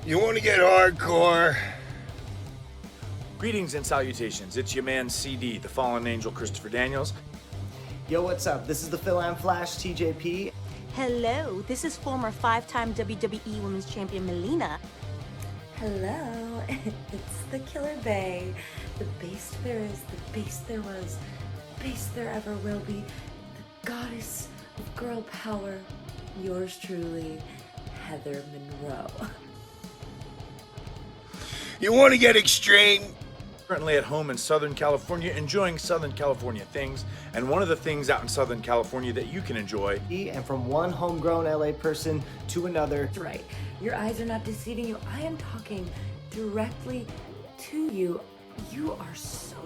You want to get hardcore? Greetings and salutations. It's your man CD, the fallen angel Christopher Daniels. Yo, what's up? This is the Phil Am Flash, TJP. Hello, this is former 5-time WWE Women's Champion Melina. Hello, it's the Killer Bay. The base there is, the base there was, the base there ever will be, the goddess of girl power, yours truly, Heather Monroe. You want to get extreme? Currently at home in Southern California, enjoying Southern California things. And one of the things out in Southern California that you can enjoy. And from one homegrown LA person to another. That's right. Your eyes are not deceiving you. I am talking directly to you. You are so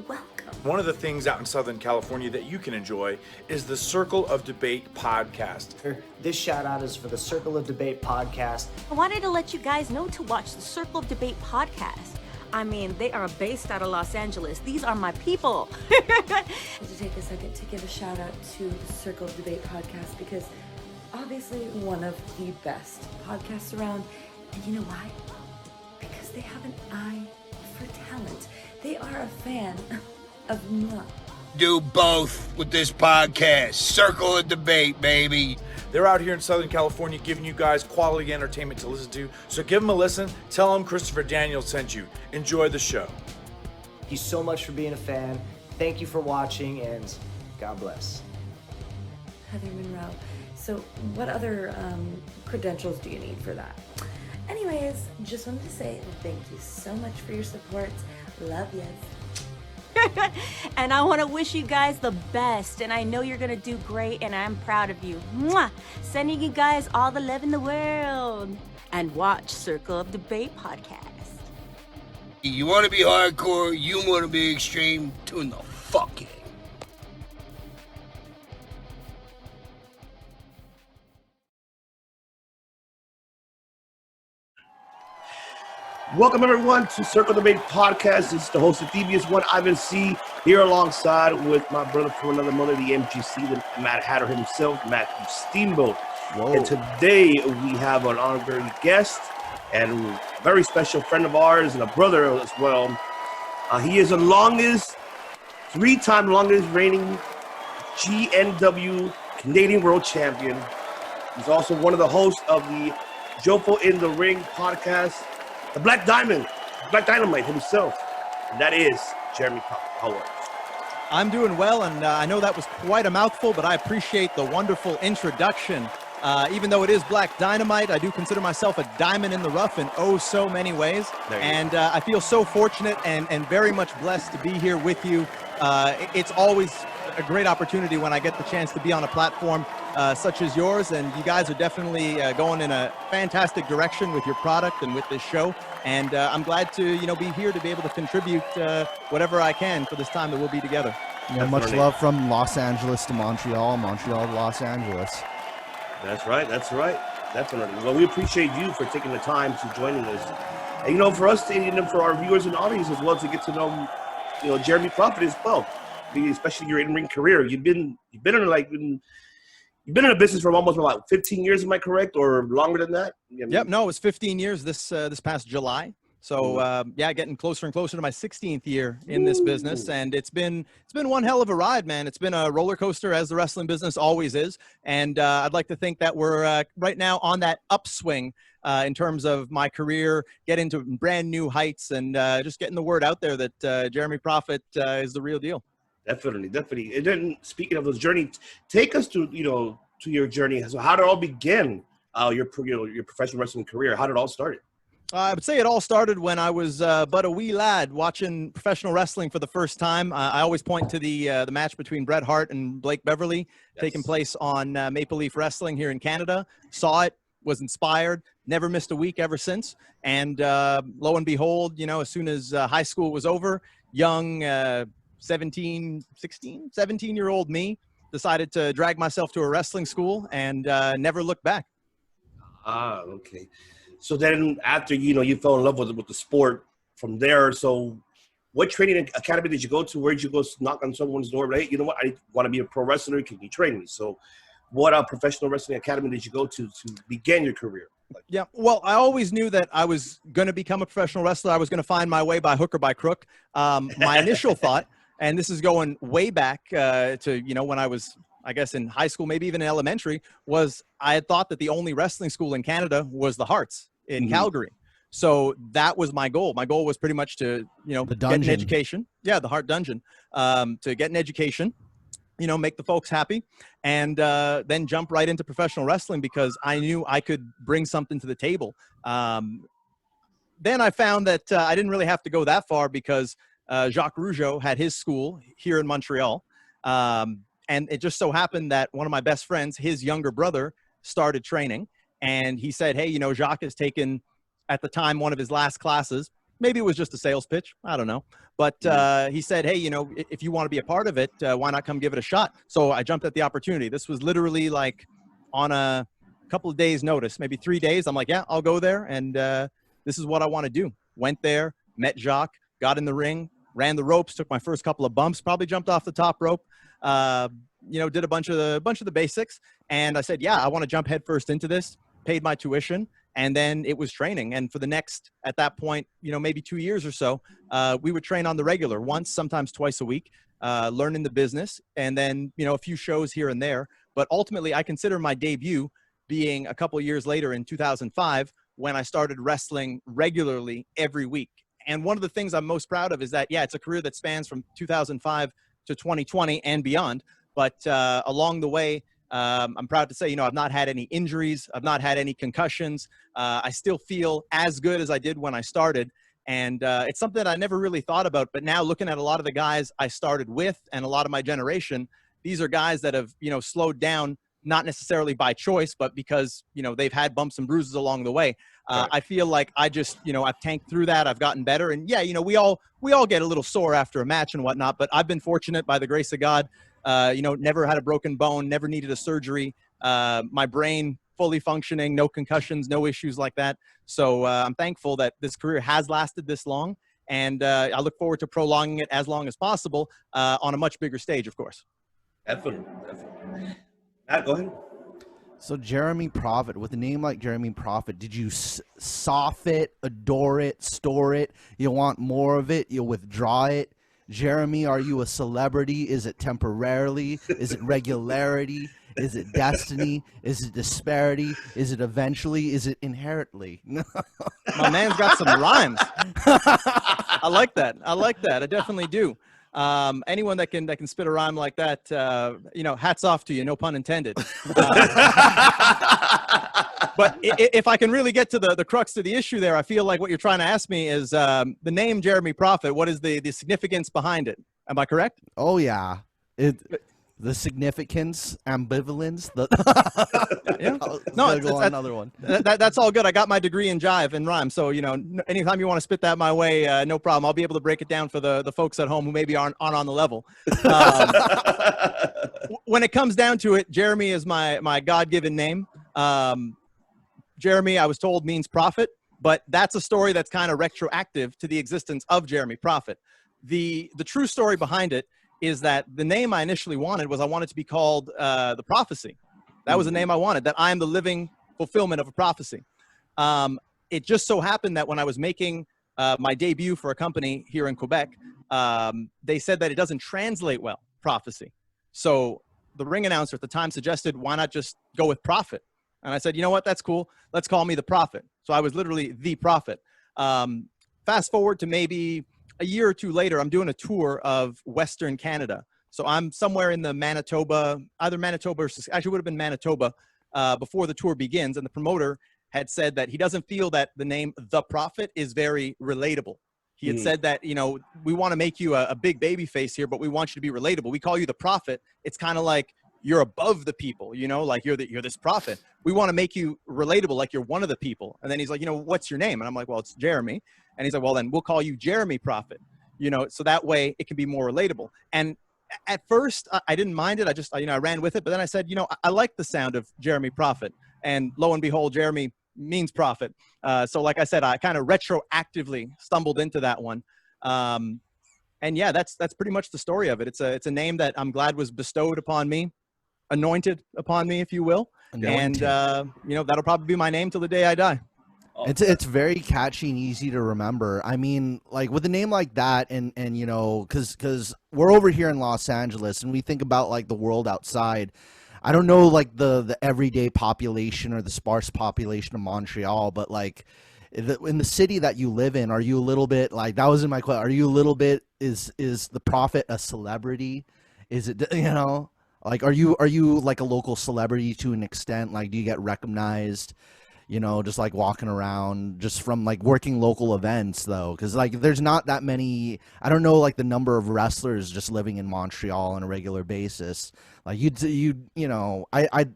welcome. One of the things out in Southern California that you can enjoy is the Circle of Debate podcast. This shout out is for the Circle of Debate podcast. I wanted to let you guys know to watch the Circle of Debate podcast. I mean, they are based out of Los Angeles. These are my people. I want to take a second to give a shout out to the Circle of Debate podcast because obviously one of the best podcasts around. And you know why? Because they have an eye for talent. They are a fan of moi. Do both with this podcast. Circle of Debate, baby. They're out here in Southern California giving you guys quality entertainment to listen to. So give them a listen. Tell them Christopher Daniels sent you. Enjoy the show. Thank you so much for being a fan. Thank you for watching, and God bless. Heather Monroe. So what other credentials do you need for that? Anyways, just wanted to say thank you so much for your support. Love you. And I want to wish you guys the best. And I know you're going to do great, and I'm proud of you. Mwah! Sending you guys all the love in the world. And watch Circle of Debate podcast. You want to be hardcore, you want to be extreme, tune the fuck in. Welcome everyone to Circle Debate Podcast. This is the host of Devious One, Ivan C, here alongside with my brother from another mother, the MGC, the Mad Hatter himself, Matthew Steamboat. Whoa. And today we have an honorary guest and a very special friend of ours and a brother as well. He is the three-time longest reigning GNW Canadian World Champion. He's also one of the hosts of the Jofo in the Ring podcast. The Black Dynamite himself, and that is Jeremy Poffo. How are you? I'm doing well, and I know that was quite a mouthful, but I appreciate the wonderful introduction. Even though it is Black Dynamite, I do consider myself a diamond in the rough in oh so many ways, and I feel so fortunate and very much blessed to be here with you. It's always a great opportunity when I get the chance to be on a platform such as yours, and you guys are definitely going in a fantastic direction with your product and with this show, and I'm glad to be here to be able to contribute whatever I can for this time that we'll be together. Yeah, much love from Los Angeles to Montreal, Montreal to Los Angeles. That's right, definitely. Well, we appreciate you for taking the time to joining us, and for us and for our viewers and audience as well to get to know Jeremy Poffo as well, especially your in-ring career. You've been in a business for almost about 15 years, am I correct, or longer than that? Yep, no, it was 15 years this past July. So getting closer and closer to my 16th year in this business, and it's been one hell of a ride, man. It's been a roller coaster, as the wrestling business always is, and I'd like to think that we're right now on that upswing in terms of my career, getting to brand new heights, and just getting the word out there that Jeremy Poffo is the real deal. Definitely. And then speaking of those journey, take us to your journey. So how did it all begin? Your professional wrestling career. How did it all start? I would say it all started when I was but a wee lad watching professional wrestling for the first time. I always point to the match between Bret Hart and Blake Beverly taking place on Maple Leaf Wrestling here in Canada. Saw it, was inspired, never missed a week ever since. And lo and behold, as soon as high school was over, young 17-year-old me decided to drag myself to a wrestling school and never looked back. Okay. So then after, you fell in love with the sport from there. So what training academy did you go to? Where did you go knock on someone's door? Right? You know what? I want to be a pro wrestler. Can you train me? So what professional wrestling academy did you go to begin your career? Yeah, well, I always knew that I was going to become a professional wrestler. I was going to find my way by hook or by crook. My initial thought, and this is going way back to, when I was, I guess, in high school, maybe even in elementary, was I had thought that the only wrestling school in Canada was the Hearts in Calgary. So that was my goal. My goal was pretty much to, get an education. Yeah, the Heart Dungeon, to get an education, make the folks happy, and then jump right into professional wrestling because I knew I could bring something to the table. Then I found that I didn't really have to go that far because Jacques Rougeau had his school here in Montreal. And it just so happened that one of my best friends, his younger brother, started training. And he said, hey, Jacques has taken, at the time, one of his last classes. Maybe it was just a sales pitch. I don't know. But he said, hey, if you want to be a part of it, why not come give it a shot? So I jumped at the opportunity. This was literally like on a couple of days notice, maybe 3 days. I'm like, yeah, I'll go there. And this is what I want to do. Went there, met Jacques, got in the ring, ran the ropes, took my first couple of bumps, probably jumped off the top rope, did a bunch of the basics. And I said, yeah, I want to jump headfirst into this, paid my tuition. And then it was training. And for the next, at that point, maybe 2 years or so, we would train on the regular, once, sometimes twice a week, learning the business. And then, a few shows here and there. But ultimately, I consider my debut being a couple of years later in 2005, when I started wrestling regularly every week. And one of the things I'm most proud of is that, yeah, it's a career that spans from 2005 to 2020 and beyond. But along the way, I'm proud to say, I've not had any injuries. I've not had any concussions. I still feel as good as I did when I started. And it's something that I never really thought about. But now looking at a lot of the guys I started with and a lot of my generation, these are guys that have, slowed down, not necessarily by choice, but because, they've had bumps and bruises along the way. Right. I feel like I just, I've tanked through that. I've gotten better. And yeah, we all get a little sore after a match and whatnot, but I've been fortunate by the grace of God. Never had a broken bone, never needed a surgery. My brain fully functioning, no concussions, no issues like that. So I'm thankful that this career has lasted this long. And I look forward to prolonging it as long as possible on a much bigger stage, of course. Definitely. Matt, go ahead. So Jeremy Prophet, with a name like Jeremy Prophet, did you soft it, adore it, store it? You want more of it? You withdraw it? Jeremy, are you a celebrity? Is it temporarily? Is it regularity? Is it destiny? Is it disparity? Is it eventually? Is it inherently? My man's got some rhymes. I like that. I definitely do. Anyone that can spit a rhyme like that, hats off to you, no pun intended. But if I can really get to the crux of the issue there, I feel like what you're trying to ask me is the name Jeremy Prophet. What is the significance behind it? Am I correct? Oh, yeah. The significance, ambivalence. Yeah. No, another one. That's all good. I got my degree in jive and rhyme. So, anytime you want to spit that my way, no problem. I'll be able to break it down for the folks at home who maybe aren't on the level. When it comes down to it, Jeremy is my God-given name. Jeremy, I was told, means prophet, but that's a story that's kind of retroactive to the existence of Jeremy Prophet. The true story behind it is that the name I initially wanted was I wanted to be called the Prophecy. That was the name I wanted, that I am the living fulfillment of a prophecy. It just so happened that when I was making my debut for a company here in Quebec, they said that it doesn't translate well, prophecy. So the ring announcer at the time suggested, why not just go with prophet? And I said, you know what, that's cool. Let's call me the Prophet. So I was literally the Prophet. Fast forward to maybe a year or two later, I'm doing a tour of Western Canada. So I'm somewhere in the Manitoba, either Manitoba or actually would have been Manitoba before the tour begins. And the promoter had said that he doesn't feel that the name The Prophet is very relatable. He had said that, we want to make you a big baby face here, but we want you to be relatable. We call you the Prophet. It's kind of like you're above the people, like you're this prophet. We want to make you relatable, like you're one of the people. And then he's like, what's your name? And I'm like, well, it's Jeremy. And he's like, well, then we'll call you Jeremy Prophet, so that way it can be more relatable. And at first I didn't mind it. I ran with it, but then I said, I like the sound of Jeremy Prophet. And lo and behold, Jeremy means prophet. So like I said, I kind of retroactively stumbled into that one. And yeah, that's pretty much the story of it. It's a name that I'm glad was bestowed upon me. anointed upon me, if you will. Anointed. And, you know, that'll probably be my name till the day I die. It's very catchy and easy to remember. I mean, like with a name like that, and you know, because we're over here in Los Angeles, and we think about like the world outside. I don't know like the everyday population or the sparse population of Montreal, but like in the city that you live in, are you a little bit like that was in my question? Are you a little bit is the Prophet a celebrity? Is it, you know, like are you like a local celebrity to an extent? Like do you get recognized? You know, just like walking around, just from like working local events, though, because like there's not that many. I don't know like the number of wrestlers just living in Montreal on a regular basis. Like you know, I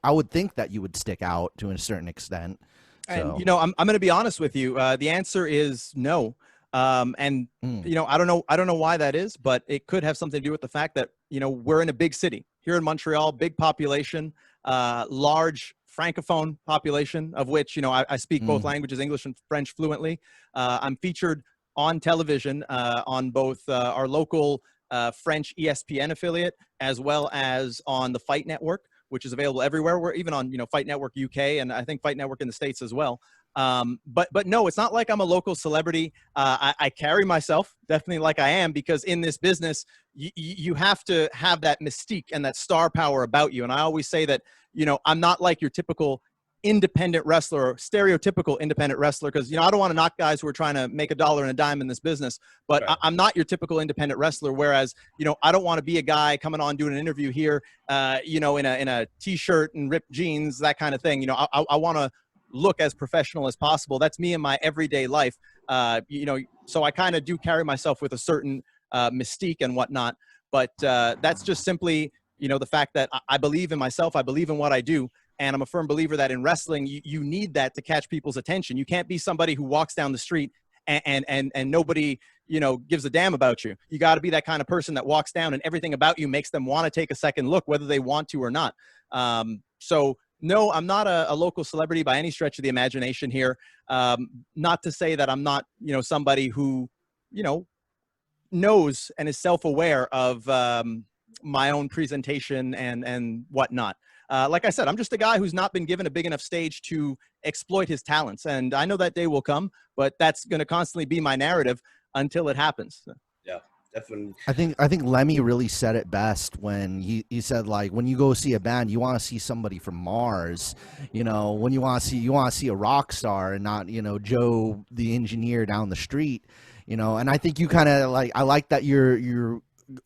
would think that you would stick out to a certain extent. And you know, I'm going to be honest with you. The answer is no. You know, I don't know why that is, but it could have something to do with the fact that, you know, we're in a big city here in Montreal, big population, large Francophone population, of which, you know, I speak both languages, English and French fluently. I'm featured on television on both our local French ESPN affiliate, as well as on the Fight Network, which is available everywhere. We're even on, you know, Fight Network UK, and I think Fight Network in the States as well. But no, it's not like I'm a local celebrity. I carry myself definitely like I am, because in this business, you have to have that mystique and that star power about you. And I always say that, you know, I'm not like your typical independent wrestler or stereotypical independent wrestler, because, you know, I don't want to knock guys who are trying to make a dollar and a dime in this business, but right. I'm not your typical independent wrestler. Whereas, you know, I don't want to be a guy coming on doing an interview here, you know, in a t-shirt and ripped jeans, that kind of thing. You know, I want to look as professional as possible. That's me in my everyday life. You know, so I kind of do carry myself with a certain mystique and whatnot, but that's just simply, you know, the fact that I believe in myself. I believe in what I do. And I'm a firm believer that in wrestling, you need that to catch people's attention. You can't be somebody who walks down the street and nobody, you know, gives a damn about you. You got to be that kind of person that walks down and everything about you makes them want to take a second look, whether they want to or not. So no, I'm not a local celebrity by any stretch of the imagination here. Not to say that I'm not, you know, somebody who, you know, knows and is self-aware of my own presentation and whatnot. Like I said, I'm just a guy who's not been given a big enough stage to exploit his talents. And I know that day will come, but that's going to constantly be my narrative until it happens. Yeah, definitely. I think Lemmy really said it best when he said, like, when you go see a band, you want to see somebody from Mars. You know, when you want to see a rock star and not, you know, Joe the engineer down the street. You know, and I think you kind of like, I like that you're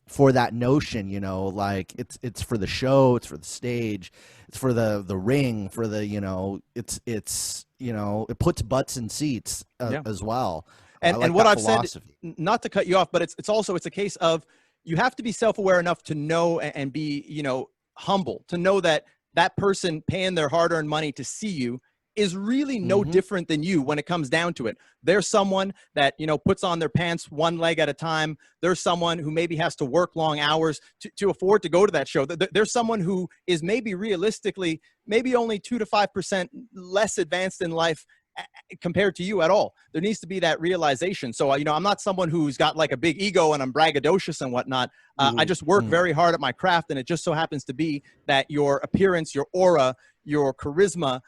for that notion, you know, like it's for the show, it's for the stage, it's for the ring, for the, you know, it's you know, it puts butts in seats as well. And what I've philosophy. Said, not to cut you off, but it's also a case of you have to be self-aware enough to know and be, you know, humble, to know that that person paying their hard-earned money to see you is really no different than you when it comes down to it. There's someone that, you know, puts on their pants one leg at a time. There's someone who maybe has to work long hours to afford to go to that show. There's someone who is maybe realistically, maybe only 2 to 5% less advanced in life compared to you at all. There needs to be that realization. So, you know, I'm not someone who's got like a big ego and I'm braggadocious and whatnot. I just work very hard at my craft. And it just so happens to be that your appearance, your aura, your charisma,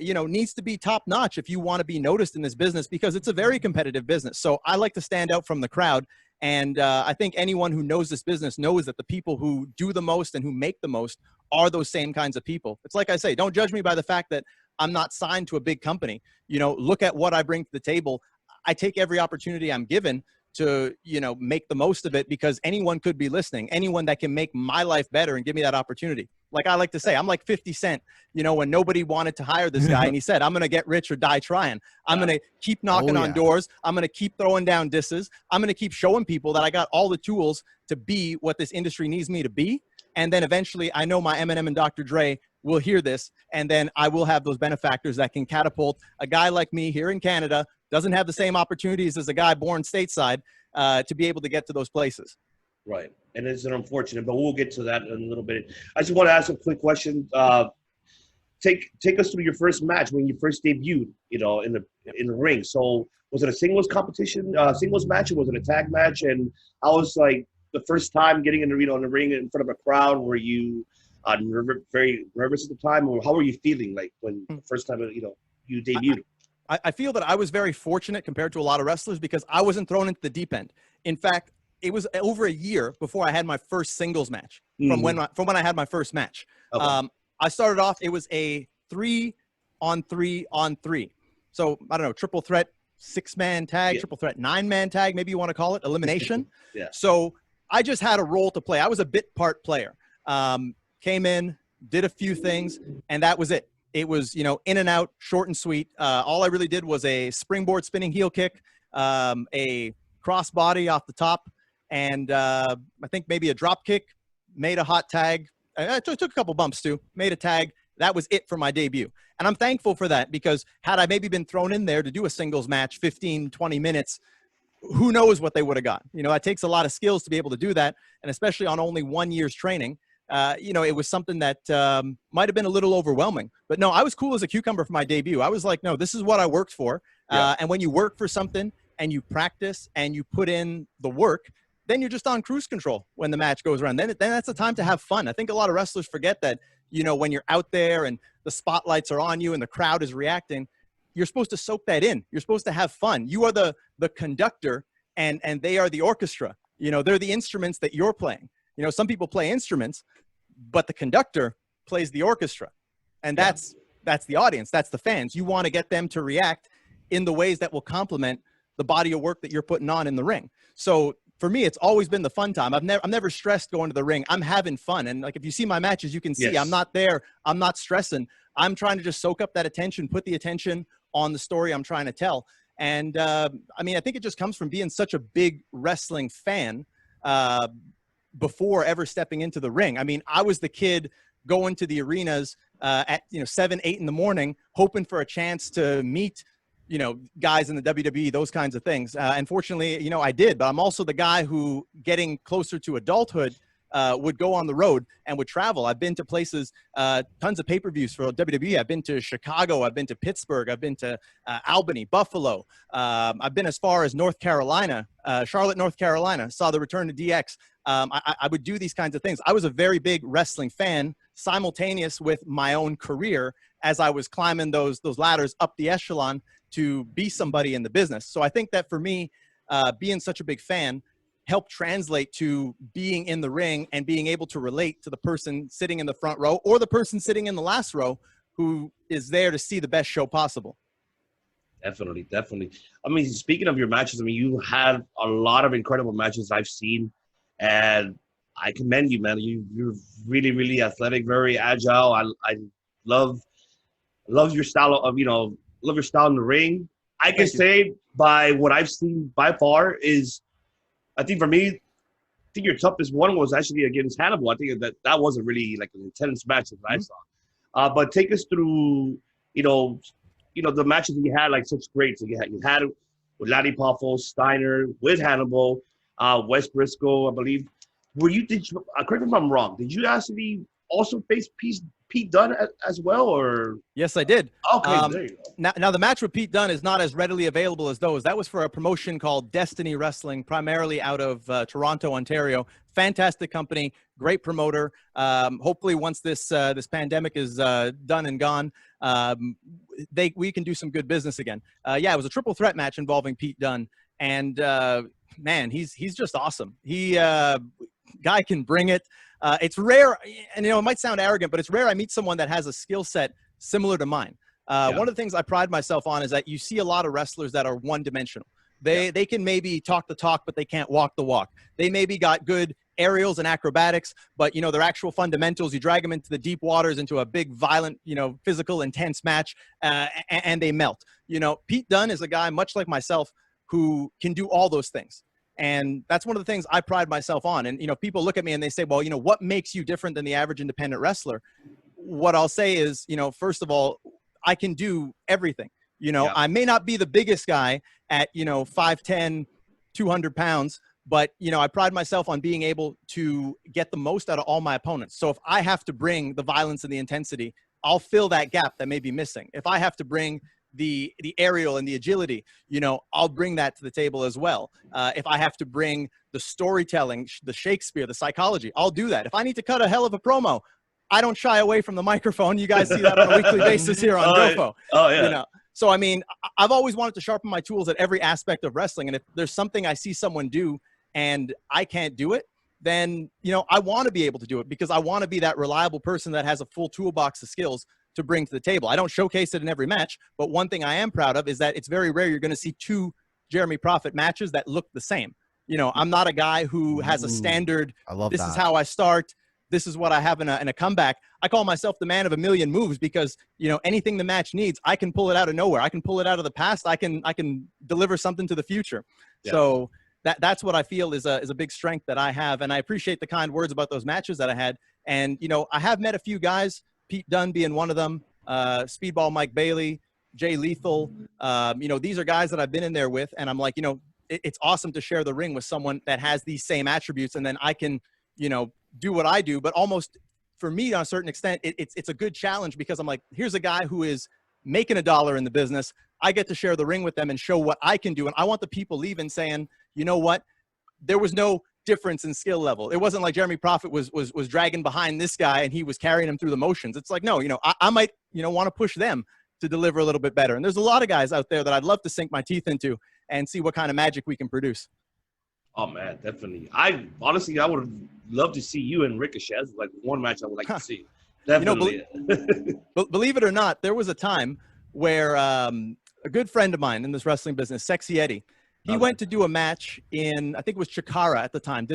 you know, needs to be top notch if you want to be noticed in this business, because it's a very competitive business. So I like to stand out from the crowd. And I think anyone who knows this business knows that the people who do the most and who make the most are those same kinds of people. It's like I say, don't judge me by the fact that I'm not signed to a big company. You know, look at what I bring to the table. I take every opportunity I'm given to, you know, make the most of it, because anyone could be listening, anyone that can make my life better and give me that opportunity. Like I like to say, I'm like 50 Cent, you know, when nobody wanted to hire this guy and he said, I'm going to get rich or die trying. I'm going to keep knocking on doors. I'm going to keep throwing down disses. I'm going to keep showing people that I got all the tools to be what this industry needs me to be. And then eventually I know my Eminem and Dr. Dre will hear this. And then I will have those benefactors that can catapult a guy like me here in Canada, doesn't have the same opportunities as a guy born stateside, to be able to get to those places. Right. And it's an unfortunate, but we'll get to that in a little bit. I just want to ask a quick question. Take us through your first match when you first debuted, you know, in the ring. So was it a singles competition, singles match, or was it a tag match? And I was like the first time getting in the, you know, in the ring in front of a crowd, were you Very nervous at the time, or how were you feeling like when the first time you debuted? I feel that I was very fortunate compared to a lot of wrestlers because I wasn't thrown into the deep end. In fact, it was over a year before I had my first singles match from when I had my first match. Okay. I started off, it was a 3-on-3-on-3. So I don't know, triple threat, 6-man tag, triple threat, 9-man tag, maybe you want to call it, elimination. Yeah. So I just had a role to play. I was a bit part player. Came in, did a few things, and that was it. It was, in and out, short and sweet. All I really did was a springboard spinning heel kick, a cross body off the top, and I think maybe a drop kick, made a hot tag. I took a couple bumps too, made a tag. That was it for my debut. And I'm thankful for that because had I maybe been thrown in there to do a singles match, 15, 20 minutes, who knows what they would have got. It takes a lot of skills to be able to do that. And especially on only 1 year's training, it was something that might have been a little overwhelming. But no, I was cool as a cucumber for my debut. I was like, no, this is what I worked for. And when you work for something and you practice and you put in the work, then you're just on cruise control when the match goes around. Then that's the time to have fun. I think a lot of wrestlers forget that, when you're out there and the spotlights are on you and the crowd is reacting, you're supposed to soak that in. You're supposed to have fun. You are the conductor and they are the orchestra. They're the instruments that you're playing. Some people play instruments, but the conductor plays the orchestra. And that's the audience. That's the fans. You want to get them to react in the ways that will complement the body of work that you're putting on in the ring. So for me, it's always been the fun time. I'm never stressed going to the ring. I'm having fun. And like, if you see my matches, you can see I'm not there. I'm not stressing. I'm trying to just soak up that attention, put the attention on the story I'm trying to tell. And I think it just comes from being such a big wrestling fan before ever stepping into the ring. I was the kid going to the arenas at 7, 8 in the morning, hoping for a chance to meet guys in the WWE, those kinds of things. Unfortunately, I did, but I'm also the guy who, getting closer to adulthood, would go on the road and would travel. I've been to places, tons of pay-per-views for WWE. I've been to Chicago. I've been to Pittsburgh. I've been to Albany, Buffalo. I've been as far as North Carolina, Charlotte, North Carolina, saw the return to DX. I would do these kinds of things. I was a very big wrestling fan simultaneous with my own career as I was climbing those ladders up the echelon to be somebody in the business. So I think that for me, being such a big fan helped translate to being in the ring and being able to relate to the person sitting in the front row or the person sitting in the last row who is there to see the best show possible. Definitely. Speaking of your matches, you had a lot of incredible matches I've seen, and I commend you, man. You're really, really athletic, very agile. I love your style of, love your style in the ring. I can say by what I've seen by far is, I think for me, your toughest one was actually against Hannibal. I think that wasn't really like an intense match that I saw. But take us through, the matches that you had, like such greats. You had it with Lanny Poffo, STEINER, with Hannibal, Wes Brisco, I believe. Correct me if I'm wrong, did you actually also face Pete Dunn as well, or? Yes, I did. Okay, there you go. Now the match with Pete Dunn is not as readily available as those. That was for a promotion called Destiny Wrestling, primarily out of Toronto, Ontario. Fantastic company, great promoter. Hopefully, once this pandemic is done and gone, we can do some good business again. It was a triple threat match involving Pete Dunn, and man, he's just awesome. Guy can bring it. It's rare, and it might sound arrogant, but it's rare I meet someone that has a skill set similar to mine. One of the things I pride myself on is that you see a lot of wrestlers that are one-dimensional. They can maybe talk the talk, but they can't walk the walk. They maybe got good aerials and acrobatics, but their actual fundamentals, you drag them into the deep waters, into a big, violent, physical, intense match, and they melt. Pete Dunn is a guy much like myself who can do all those things. And that's one of the things I pride myself on. And, people look at me and they say, well, what makes you different than the average independent wrestler? What I'll say is, first of all, I can do everything. I may not be the biggest guy at, 5'10", 200 pounds, but, I pride myself on being able to get the most out of all my opponents. So if I have to bring the violence and the intensity, I'll fill that gap that may be missing. If I have to bring the aerial and the agility, I'll bring that to the table as well. If I have to bring the storytelling, the Shakespeare, the psychology, I'll do that. If I need to cut a hell of a promo, I don't shy away from the microphone. You guys see that on a weekly basis here on Jofo. Oh, yeah. You know, so I mean, I've always wanted to sharpen my tools at every aspect of wrestling. And if there's something I see someone do and I can't do it, then, you know, I want to be able to do it because I want to be that reliable person that has a full toolbox of skills to bring to the table. I don't showcase it in every match, but one thing I am proud of is that it's very rare you're going to see two Jeremy Prophet matches that look the same. You know, I'm not a guy who has a standard. I love this that. is how I start. This is what I have in a comeback. I call myself the man of a million moves because, you know, anything the match needs, I can pull it out of nowhere. I can pull it out of the past. I can deliver something to the future. Yeah. So that's what I feel is a big strength that I have. And I appreciate the kind words about those matches that I had. And, you know, I have met a few guys, Pete Dunn being one of them, Speedball Mike Bailey, Jay Lethal. You know, these are guys that I've been in there with. And I'm like, you know, it's awesome to share the ring with someone that has these same attributes. And then I can, you know, do what I do, but almost for me, on a certain extent, it's a good challenge because I'm like, here's a guy who is making $1 in the business. I get to share the ring with them and show what I can do. And I want the people leaving saying, you know what? There was no difference in skill level. It wasn't like Jeremy Prophet was dragging behind this guy and he was carrying him through the motions. It's like, no, you know, I might, you know, want to push them to deliver a little bit better. And there's a lot of guys out there that I'd love to sink my teeth into and see what kind of magic we can produce. Oh man, definitely. I would love to see you and Ricochet. That's like one match I would like to see. Definitely. You know, believe it or not, there was a time where a good friend of mine in this wrestling business, Sexy Eddie, he went to do a match in, I think it was Chikara at the time.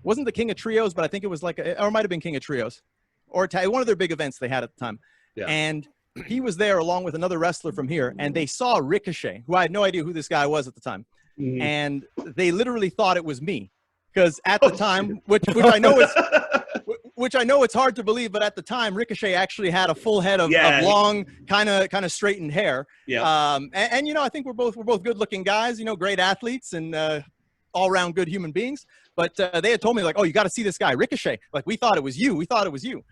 Wasn't the King of Trios, but I think it was like, or it might have been King of Trios, or one of their big events they had at the time. Yeah. And he was there along with another wrestler from here, and they saw Ricochet, who I had no idea who this guy was at the time. Mm-hmm. And they literally thought it was me, because at the time, which I know it's hard to believe, but at the time, Ricochet actually had a full head of long, kind of straightened hair. Yeah. And you know, I think we're both good-looking guys. You know, great athletes and all-around good human beings. But they had told me like, oh, you got to see this guy, Ricochet. Like we thought it was you. We thought it was you.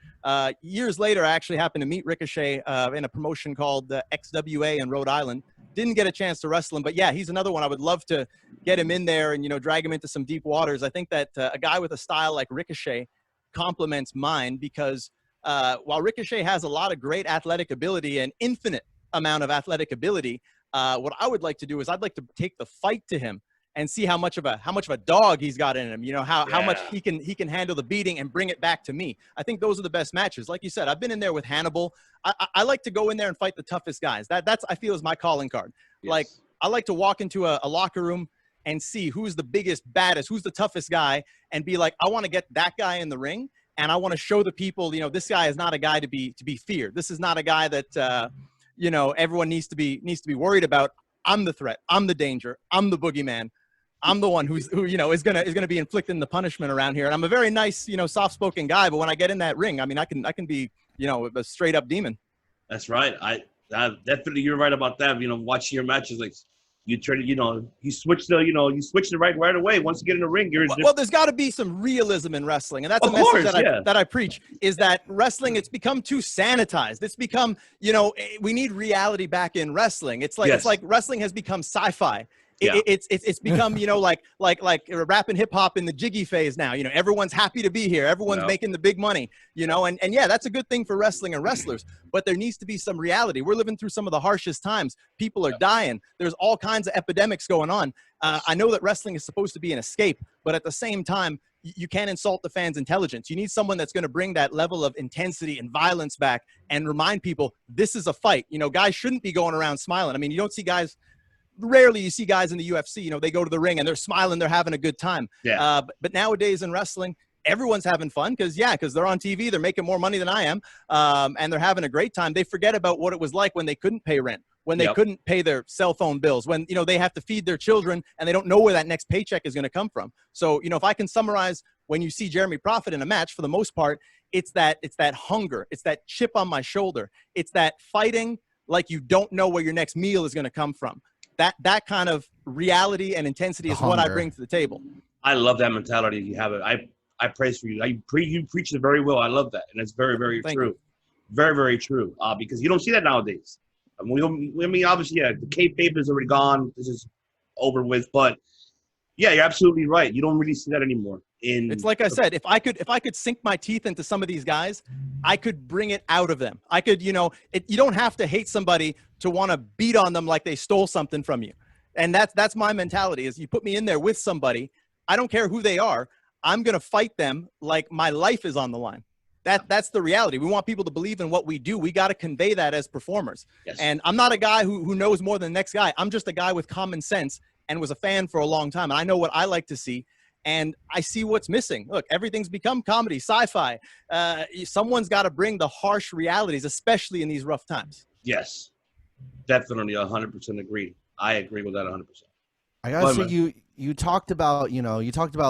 Years later, I actually happened to meet Ricochet in a promotion called XWA in Rhode Island. Didn't get a chance to wrestle him, but yeah, he's another one. I would love to get him in there and, you know, drag him into some deep waters. I think that a guy with a style like Ricochet complements mine because while Ricochet has a lot of great athletic ability, an infinite amount of athletic ability, what I would like to do is I'd like to take the fight to him and see how much of a dog he's got in him, you know, how much he can handle the beating and bring it back to me. I think those are the best matches. Like you said, I've been in there with Hannibal. I like to go in there and fight the toughest guys. That's I feel is my calling card. Yes. Like I like to walk into a locker room and see who's the biggest, baddest, who's the toughest guy, and be like, I want to get that guy in the ring, and I want to show the people, you know, this guy is not a guy to be feared. This is not a guy that you know, everyone needs to be worried about. I'm the threat. I'm the danger. I'm the boogeyman. I'm the one who you know is gonna be inflicting the punishment around here. And I'm a very nice, you know, soft-spoken guy, but when I get in that ring, I mean, I can be, you know, a straight-up demon. That's right. I definitely, you're right about that. You know, watching your matches, like you try to, you know, you switch it right away. Once you get in the ring, well, there's got to be some realism in wrestling, and that's a message that I preach. Is that wrestling? It's become too sanitized. It's become, you know, we need reality back in wrestling. It's like wrestling has become sci-fi. Yeah. It's become, you know, like rap and hip hop in the jiggy phase now. You know, everyone's happy to be here. Everyone's making the big money, you know, and yeah, that's a good thing for wrestling and wrestlers, but there needs to be some reality. We're living through some of the harshest times. People are dying. There's all kinds of epidemics going on. I know that wrestling is supposed to be an escape, but at the same time, you can't insult the fans' intelligence. You need someone that's going to bring that level of intensity and violence back and remind people this is a fight. You know, guys shouldn't be going around smiling. I mean, you don't see guys. Rarely you see guys in the UFC, you know, they go to the ring and they're smiling, they're having a good time. Yeah. But nowadays in wrestling, everyone's having fun because they're on TV, they're making more money than I am, and they're having a great time. They forget about what it was like when they couldn't pay rent, when they couldn't pay their cell phone bills, when, you know, they have to feed their children and they don't know where that next paycheck is going to come from. So, you know, if I can summarize, when you see Jeremy Prophet in a match, for the most part, it's that hunger, it's that chip on my shoulder, it's that fighting like you don't know where your next meal is going to come from. That kind of reality and intensity is what I bring to the table. I love that mentality. You have it. I praise for you. You preach it very well. I love that, and it's very, very true. Very, very true. Because you don't see that nowadays. I mean, obviously, the kayfabe is already gone. This is over with. But Yeah, you're absolutely right. You don't really see that anymore. It's like I said, if I could sink my teeth into some of these guys, I could bring it out of them. I could, you don't have to hate somebody to want to beat on them like they stole something from you. And that's my mentality is you put me in there with somebody, I don't care who they are, I'm going to fight them like my life is on the line. That's the reality. We want people to believe in what we do. We got to convey that as performers. Yes. And I'm not a guy who knows more than the next guy. I'm just a guy with common sense and was a fan for a long time. And I know what I like to see. And I see what's missing. Look, everything's become comedy, sci-fi. Someone's got to bring the harsh realities, especially in these rough times. Yes, definitely 100% agree. I agree with that 100%. I gotta say, you talked about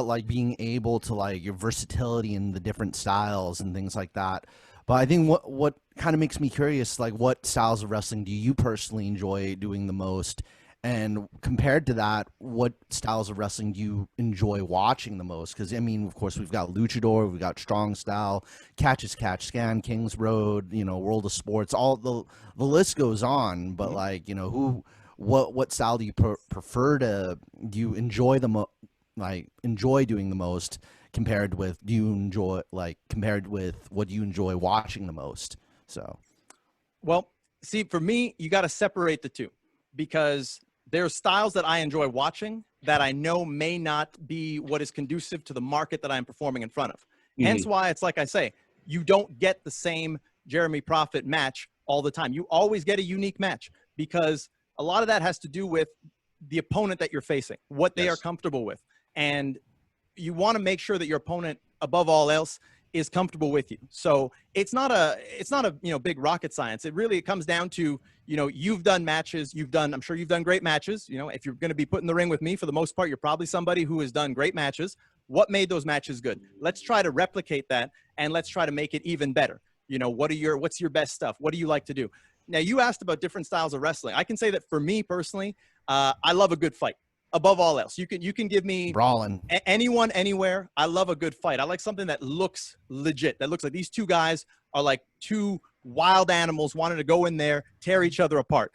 like being able to like your versatility in the different styles and things like that. But I think what kind of makes me curious, like what styles of wrestling do you personally enjoy doing the most? And compared to that, what styles of wrestling do you enjoy watching the most? Because, I mean, of course, we've got Luchador, we've got Strong Style, Catch as Catch, Scan, Kings Road, World of Sports, all the list goes on. But, like, what style do you prefer do you enjoy enjoy doing the most compared with what do you enjoy watching the most? So, well, see, for me, you got to separate the two because there are styles that I enjoy watching that I know may not be what is conducive to the market that I'm performing in front of. Mm-hmm. Hence why it's like I say, you don't get the same Jeremy Prophet match all the time. You always get a unique match because a lot of that has to do with the opponent that you're facing, what they are comfortable with. And you want to make sure that your opponent, above all else, is comfortable with you. So it's not a big rocket science. It comes down to, you've done matches, I'm sure you've done great matches. If you're going to be put in the ring with me, for the most part, you're probably somebody who has done great matches. What made those matches good? Let's try to replicate that and let's try to make it even better. What's your best stuff? What do you like to do? Now, you asked about different styles of wrestling. I can say that for me personally, I love a good fight. Above all else, you can give me brawling anyone, anywhere. I love a good fight. I like something that looks legit. That looks like these two guys are like two wild animals wanting to go in there, tear each other apart.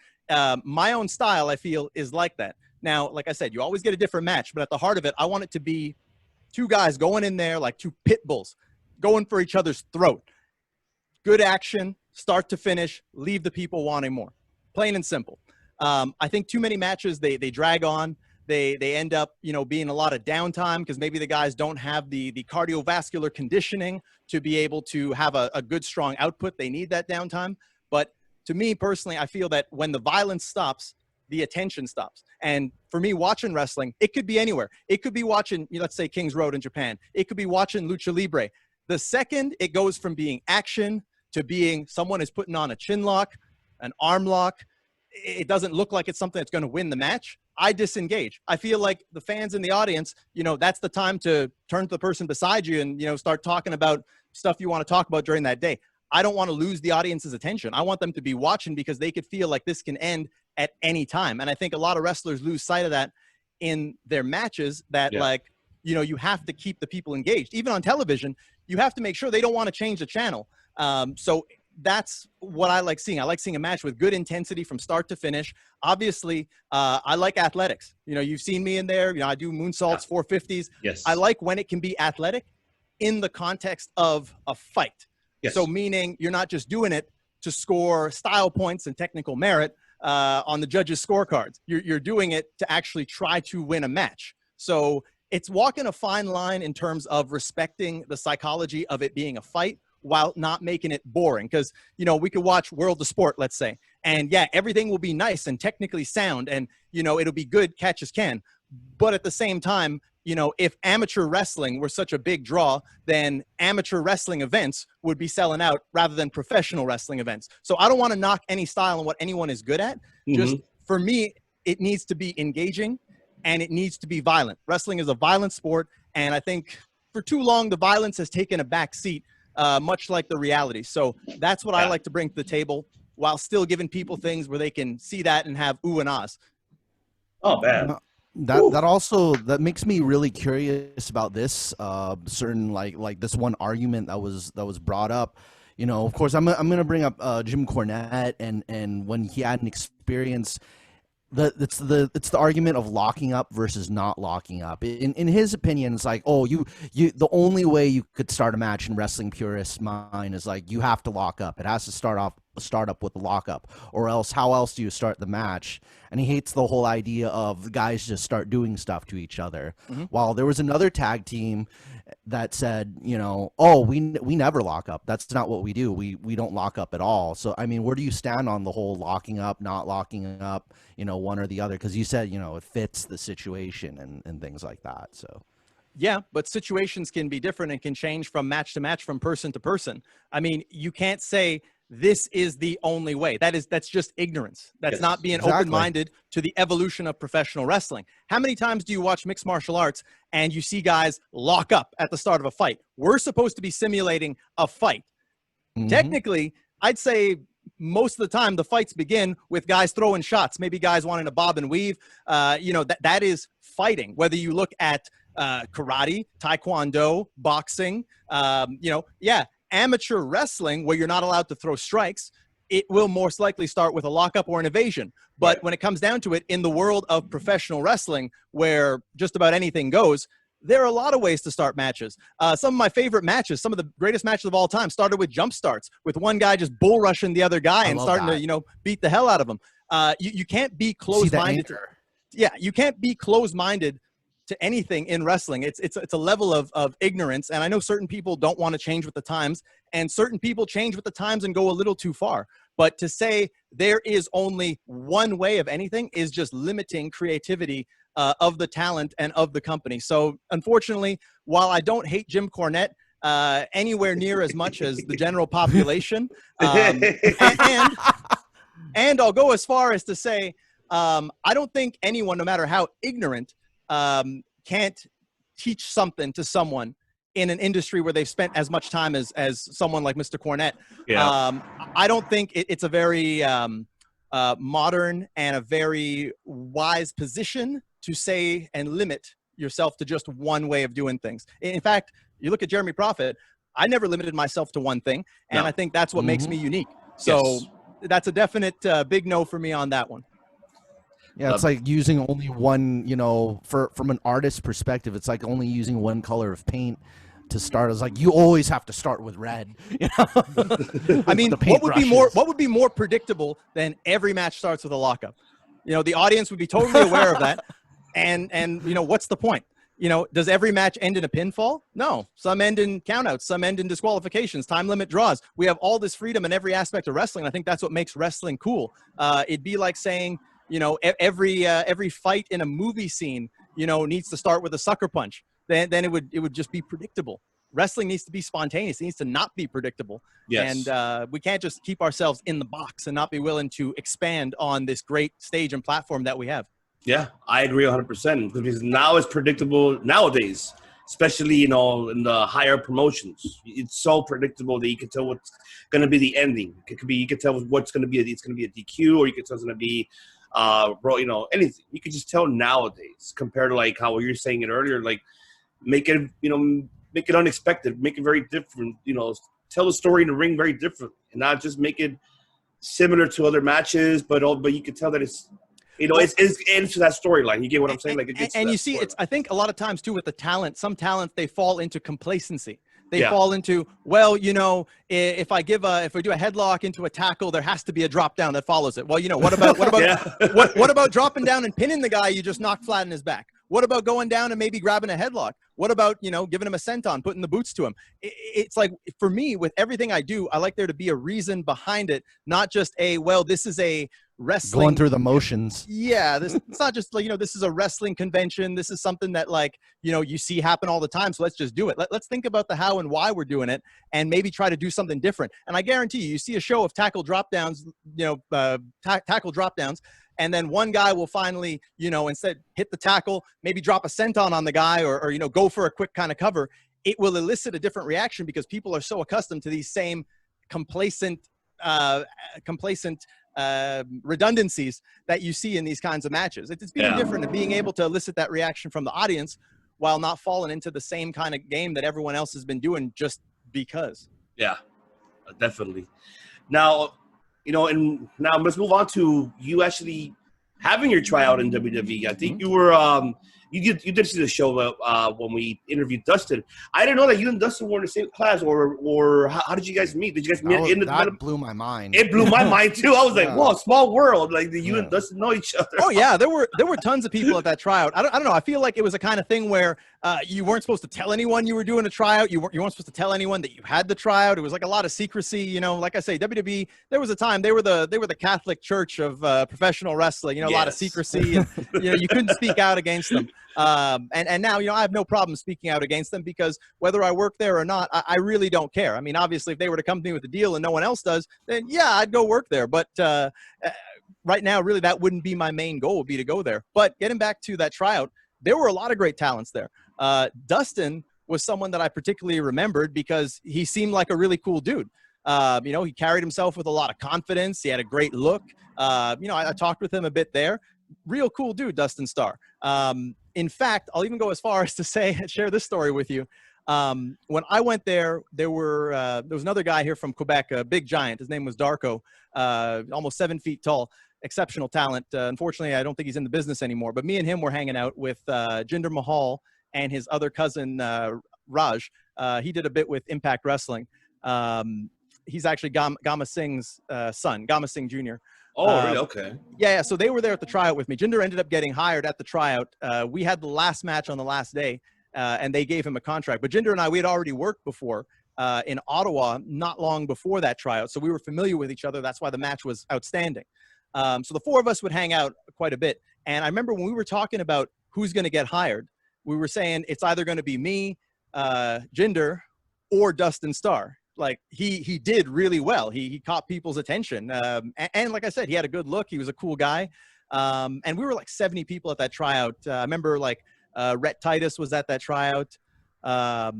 My own style, I feel, is like that. Now, like I said, you always get a different match, but at the heart of it, I want it to be two guys going in there like two pit bulls, going for each other's throat. Good action, start to finish, leave the people wanting more. Plain and simple. I think too many matches, they drag on. They end up, being a lot of downtime because maybe the guys don't have the cardiovascular conditioning to be able to have a good, strong output. They need that downtime. But to me personally, I feel that when the violence stops, the attention stops. And for me, watching wrestling, it could be anywhere. It could be watching, let's say, Kings Road in Japan. It could be watching Lucha Libre. The second it goes from being action to being someone is putting on a chin lock, an arm lock, it doesn't look like it's something that's going to win the match, I disengage. I feel like the fans in the audience, that's the time to turn to the person beside you and, start talking about stuff you want to talk about during that day. I don't want to lose the audience's attention. I want them to be watching because they could feel like this can end at any time. And I think a lot of wrestlers lose sight of that in their matches that you have to keep the people engaged. Even on television, you have to make sure they don't want to change the channel. So that's what I like seeing. I like seeing a match with good intensity from start to finish. Obviously, I like athletics. You've seen me in there. I do moonsaults, 450s. Yes. I like when it can be athletic in the context of a fight. Yes. So meaning you're not just doing it to score style points and technical merit on the judges' scorecards. You're doing it to actually try to win a match. So it's walking a fine line in terms of respecting the psychology of it being a fight while not making it boring. Because, we could watch World of Sport, let's say, and everything will be nice and technically sound and, it'll be good catch as can. But at the same time, if amateur wrestling were such a big draw, then amateur wrestling events would be selling out rather than professional wrestling events. So I don't want to knock any style and what anyone is good at. Mm-hmm. Just for me, it needs to be engaging and it needs to be violent. Wrestling is a violent sport. And I think for too long, the violence has taken a back seat, much like the reality. So that's what I like to bring to the table while still giving people things where they can see that and have ooh and ahs. Oh, man. That makes me really curious about this certain like this one argument that was brought up. Of course, I'm gonna bring up Jim Cornette and when he had an experience it's the argument of locking up versus not locking up. In his opinion, it's like, oh, you the only way you could start a match in wrestling purist's mind is like you have to lock up. It has to start up with the lockup, or else how else do you start the match? And he hates the whole idea of the guys just start doing stuff to each other. While there was another tag team that said, oh, we never lock up. That's not what we do. We don't lock up at all. So I mean, where do you stand on the whole locking up, not locking up, one or the other? Because you said, it fits the situation and things like that. So yeah, but situations can be different and can change from match to match, from person to person. I mean, you can't say this is the only way. That's just ignorance. That's not being open-minded to the evolution of professional wrestling. How many times do you watch mixed martial arts and you see guys lock up at the start of a fight? We're supposed to be simulating a fight. Technically, I'd say most of the time the fights begin with guys throwing shots, maybe guys wanting to bob and weave. That is fighting. Whether you look at karate, taekwondo, boxing, amateur wrestling, where you're not allowed to throw strikes, it will most likely start with a lockup or an evasion. But when it comes down to it, in the world of professional wrestling, where just about anything goes, there are a lot of ways to start matches. Some of my favorite matches, some of the greatest matches of all time, started with jump starts, with one guy just bull rushing the other guy and starting to, beat the hell out of him. You can't be closed-minded. Yeah, you can't be closed-minded to anything in wrestling. It's a level of ignorance, and I know certain people don't want to change with the times, and certain people change with the times and go a little too far. But to say there is only one way of anything is just limiting creativity of the talent and of the company. So unfortunately, while I don't hate Jim Cornette anywhere near as much as the general population, and I'll go as far as to say, I don't think anyone, no matter how ignorant, can't teach something to someone in an industry where they've spent as much time as someone like Mr. Cornette. I don't think it's a very modern and a very wise position to say and limit yourself to just one way of doing things. In fact, you look at Jeremy Prophet, I never limited myself to one thing, and I think that's what makes me unique. So that's a definite big no for me on that one. Yeah, it's like using only one, from an artist's perspective, it's like only using one color of paint to start. It's like you always have to start with red. I mean, what would be more predictable than every match starts with a lockup? The audience would be totally aware of that. And what's the point? Does every match end in a pinfall? No. Some end in countouts. Some end in disqualifications, time limit draws. We have all this freedom in every aspect of wrestling. I think that's what makes wrestling cool. It'd be like saying, every fight in a movie scene, needs to start with a sucker punch. Then it would just be predictable. Wrestling needs to be spontaneous. It needs to not be predictable. Yes. And we can't just keep ourselves in the box and not be willing to expand on this great stage and platform that we have. Yeah, I agree 100%. Because now it's predictable nowadays, especially, in the higher promotions. It's so predictable that you can tell what's going to be the ending. You can tell what's going to be. It's going to be a DQ, or you can tell it's going to be anything. You can just tell nowadays, compared to like how you were saying it earlier, like make it unexpected, make it very different, tell the story in the ring very different, and not just make it similar to other matches, but you can tell that it's into that storyline. You get what I'm saying? Like, and you see, I think a lot of times too with the talent, some talents, they fall into complacency. They fall into, if I do a headlock into a tackle, there has to be a drop down that follows it. Well, what about what about dropping down and pinning the guy you just knocked flat in his back? What about going down and maybe grabbing a headlock? What about, giving him a senton, putting the boots to him? It's like, for me, with everything I do, I like there to be a reason behind it, not just this is a wrestling. Going through the motions. Yeah, it's not just like, this is a wrestling convention. This is something that you see happen all the time. So let's just do it. Let's think about the how and why we're doing it and maybe try to do something different. And I guarantee you see a show of tackle drop downs, tackle drop downs. And then one guy will finally, instead hit the tackle, maybe drop a senton on the guy or go for a quick kind of cover. It will elicit a different reaction because people are so accustomed to these same complacent redundancies that you see in these kinds of matches. It's being different and being able to elicit that reaction from the audience while not falling into the same kind of game that everyone else has been doing just because. Yeah, definitely. Now, and now let's move on to you actually having your tryout in WWE. I think you were you did see the show when we interviewed Dustin. I didn't know that you and Dustin were in the same class, or how did you guys meet? Did you guys meet in the that blew my mind. It blew my mind too. I was like, "Whoa, small world!" Like you and Dustin know each other. Oh yeah, there were tons of people at that tryout. I don't know. I feel like it was a kind of thing where you weren't supposed to tell anyone you were doing a tryout. You weren't supposed to tell anyone that you had the tryout. It was like a lot of secrecy. You know, like I say, WWE. There was a time they were the Catholic Church of professional wrestling. You know, a lot of secrecy. And, you know, you couldn't speak out against them. And now, you know, I have no problem speaking out against them because whether I work there or not, I really don't care. I mean, obviously, if they were to come to me with a deal and no one else does, then yeah, I'd go work there. But right now, really, that wouldn't be my main goal, would be to go there. But getting back to that tryout, there were a lot of great talents there. Dustin was someone that I particularly remembered because he seemed like a really cool dude. You know, he carried himself with a lot of confidence. He had a great look. You know, I talked with him a bit there. Real cool dude, Dustin Starr. In fact, I'll even go as far as to share this story with you. When I went there, there was another guy here from Quebec, a big giant. His name was Darko, almost 7 feet tall, exceptional talent. Unfortunately, I don't think he's in the business anymore. But me and him were hanging out with Jinder Mahal and his other cousin, Raj. He did a bit with Impact Wrestling. He's actually Gama Singh's son, Gama Singh Jr. Oh, really? Okay. Yeah. So they were there at the tryout with me. Jinder ended up getting hired at the tryout. We had the last match on the last day, and they gave him a contract. But Jinder and I, we had already worked before in Ottawa not long before that tryout. So we were familiar with each other. That's why the match was outstanding. So the four of us would hang out quite a bit. And I remember when we were talking about who's going to get hired, we were saying it's either going to be me, Jinder, or Dustin Starr. Like he did really well. He caught people's attention. And like I said, he had a good look. He was a cool guy. And we were like 70 people at that tryout. I remember like Rhett Titus was at that tryout. A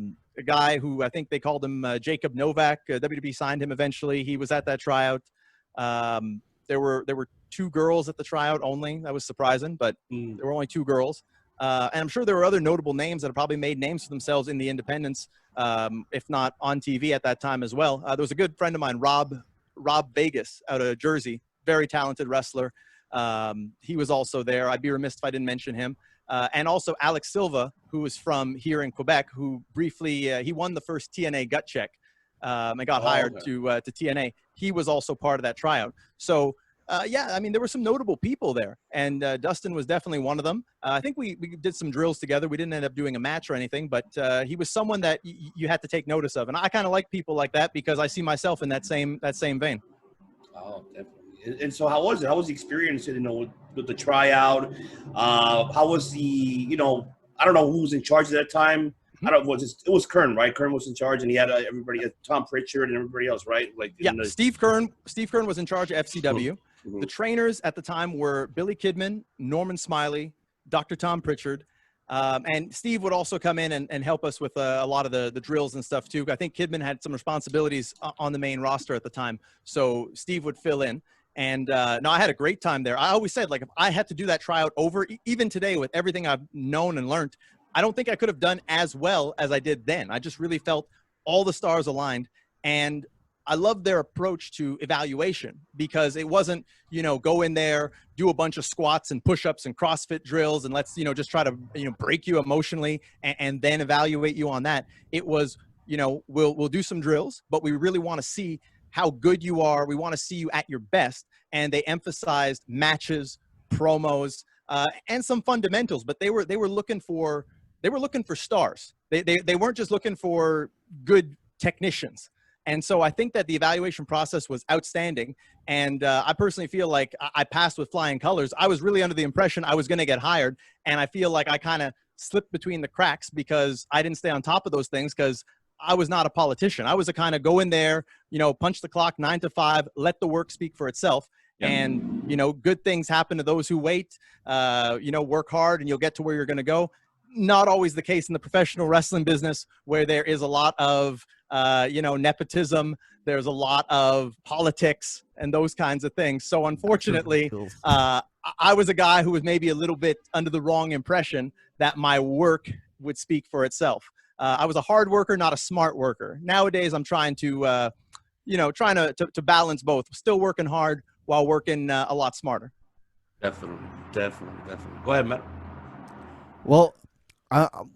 guy who I think they called him Jacob Novak. WWE signed him eventually. He was at that tryout. There were 2 girls at the tryout only. That was surprising, but there were only 2 girls. And I'm sure there were other notable names that have probably made names for themselves in the independents, if not on TV at that time as well. There was a good friend of mine, Rob Vegas, out of Jersey, very talented wrestler. He was also there. I'd be remiss if I didn't mention him. And also Alex Silva, who was from here in Quebec, who briefly, he won the first TNA gut check and got hired to TNA. He was also part of that tryout. So, yeah, I mean, there were some notable people there, and Dustin was definitely one of them. I think we did some drills together. We didn't end up doing a match or anything, but he was someone that you had to take notice of. And I kind of like people like that because I see myself in that same vein. Oh, definitely. And so how was it? How was the experience, you know, with the tryout? How was the, you know, I don't know who was in charge at that time. It was Kern, right? Kern was in charge, and he had everybody, Tom Pritchard and everybody else, right? Like, yeah, Steve Kern was in charge of FCW. The trainers at the time were Billy Kidman, Norman Smiley, Dr. Tom Pritchard, and Steve would also come in and help us with a lot of the drills and stuff too. I think Kidman had some responsibilities on the main roster at the time, so Steve would fill in. And no, I had a great time there. I always said, like, if I had to do that tryout over, even today with everything I've known and learned, I don't think I could have done as well as I did then. I just really felt all the stars aligned, and I loved their approach to evaluation because it wasn't, you know, go in there, do a bunch of squats and push-ups and CrossFit drills and let's, you know, just try to, you know, break you emotionally and then evaluate you on that. It was, you know, we'll do some drills, but we really want to see how good you are. We want to see you at your best. And they emphasized matches, promos, and some fundamentals, but they were looking for stars. They weren't just looking for good technicians. And so I think that the evaluation process was outstanding. And I personally feel like I passed with flying colors. I was really under the impression I was going to get hired. And I feel like I kind of slipped between the cracks because I didn't stay on top of those things because I was not a politician. I was a kind of go in there, you know, punch the clock 9 to 5, let the work speak for itself. Yeah. And, you know, good things happen to those who wait, you know, work hard and you'll get to where you're going to go. Not always the case in the professional wrestling business where there is a lot of, you know, nepotism. There's a lot of politics and those kinds of things. So unfortunately, I was a guy who was maybe a little bit under the wrong impression that my work would speak for itself. I was a hard worker, not a smart worker. Nowadays, I'm trying to, you know, to balance both. Still working hard while working a lot smarter. Definitely. Go ahead, Matt. Well,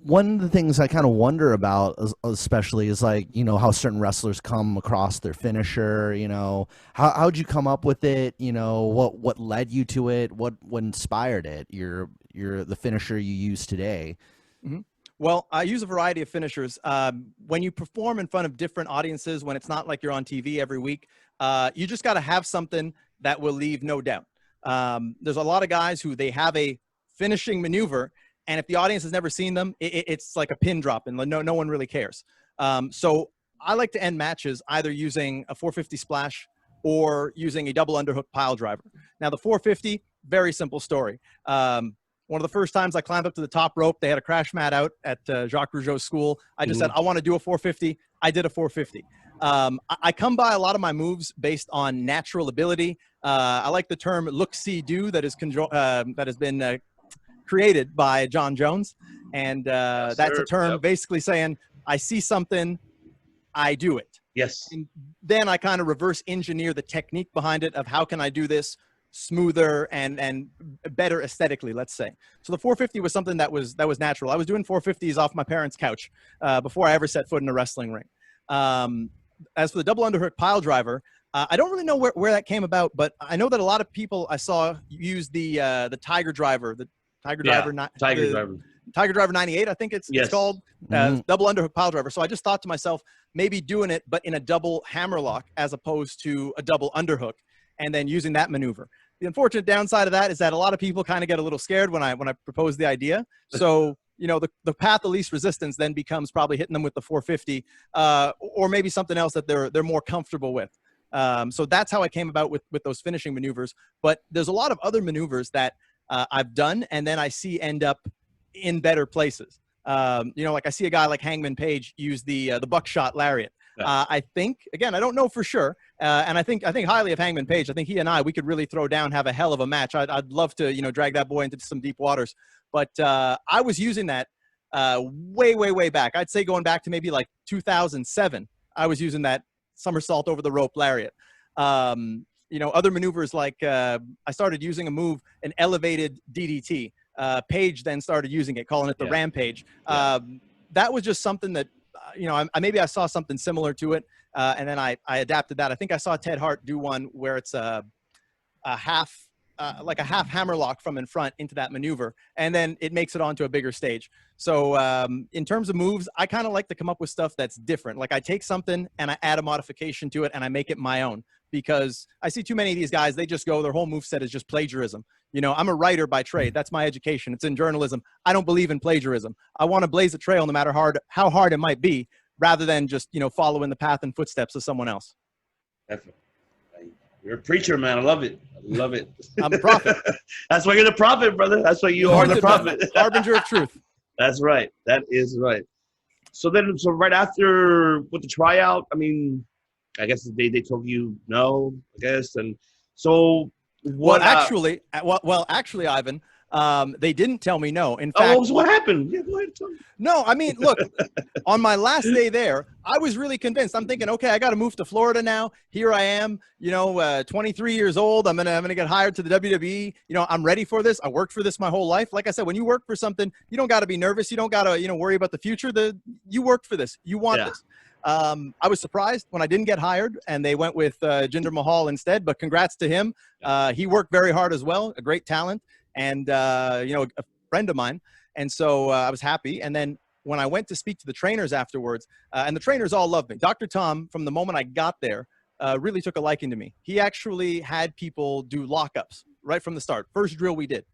one of the things I kind of wonder about, especially, is like, you know, how certain wrestlers come across their finisher. You know, how'd you come up with it? You know, what led you to it? What inspired it? The finisher you use today. Mm-hmm. Well, I use a variety of finishers. When you perform in front of different audiences, when it's not like you're on TV every week, you just got to have something that will leave no doubt. There's a lot of guys who they have a finishing maneuver, and if the audience has never seen them, it's like a pin drop, and no one really cares. So I like to end matches either using a 450 splash or using a double underhook pile driver. Now, the 450, very simple story. One of the first times I climbed up to the top rope, they had a crash mat out at Jacques Rougeau's school. I just said, I want to do a 450. I did a 450. I come by a lot of my moves based on natural ability. I like the term look, see, do that has been created by John Jones. And that's a term basically saying, I see something, I do it. Yes. And then I kind of reverse engineer the technique behind it of how can I do this smoother and better aesthetically, let's say. So the 450 was something that was natural. I was doing 450s off my parents' couch before I ever set foot in a wrestling ring. As for the double underhook pile driver, I don't really know where that came about, but I know that a lot of people I saw use the Tiger Driver, Tiger Driver 98, I think it's called, double underhook pile driver. So I just thought to myself, maybe doing it, but in a double hammerlock as opposed to a double underhook, and then using that maneuver. The unfortunate downside of that is that a lot of people kind of get a little scared when I propose the idea. So, you know, the path of least resistance then becomes probably hitting them with the 450 or maybe something else that they're more comfortable with. So that's how I came about with those finishing maneuvers. But there's a lot of other maneuvers that I've done and then I see end up in better places. You know, like I see a guy like Hangman Page use the buckshot lariat. I think, again, I don't know for sure. And I think highly of Hangman Page. I think he and we could really throw down, have a hell of a match. I'd love to, you know, drag that boy into some deep waters. But I was using that way back. I'd say going back to maybe like 2007, I was using that somersault over the rope lariat. You know, other maneuvers like I started using a move, an elevated DDT. Page then started using it, calling it the Rampage. That was just something that, you know, maybe I saw something similar to it, and then I adapted that. I think I saw Ted Hart do one where it's a half hammerlock from in front into that maneuver, and then it makes it onto a bigger stage. So in terms of moves, I kind of like to come up with stuff that's different. Like I take something and I add a modification to it and I make it my own, because I see too many of these guys, they just go, their whole moveset is just plagiarism. You know, I'm a writer by trade. That's my education. It's in journalism. I don't believe in plagiarism. I want to blaze a trail no matter how hard it might be, rather than just, you know, following the path and footsteps of someone else. Definitely. You're a preacher, man. I love it. I'm a prophet. That's why you're the prophet, brother. That's why you are the prophet. Harbinger of truth. That's right. That is right. So right after with the tryout, I mean, I guess they told you no, I guess. And so what? Well, actually, Ivan, they didn't tell me no. In fact, so what happened? Yeah, go ahead. Tell me. No, I mean, look, on my last day there, I was really convinced. I'm thinking, okay, I got to move to Florida now. Here I am, you know, 23 years old. I'm gonna get hired to the WWE. You know, I'm ready for this. I worked for this my whole life. Like I said, when you work for something, you don't got to be nervous. You don't got to, you know, worry about the future. You worked for this. You want this. I was surprised when I didn't get hired and they went with Jinder Mahal instead, but congrats to him. He worked very hard as well, a great talent, and, you know, a friend of mine. And so I was happy. And then when I went to speak to the trainers afterwards, and the trainers all loved me. Dr. Tom, from the moment I got there, really took a liking to me. He actually had people do lockups right from the start. First drill we did.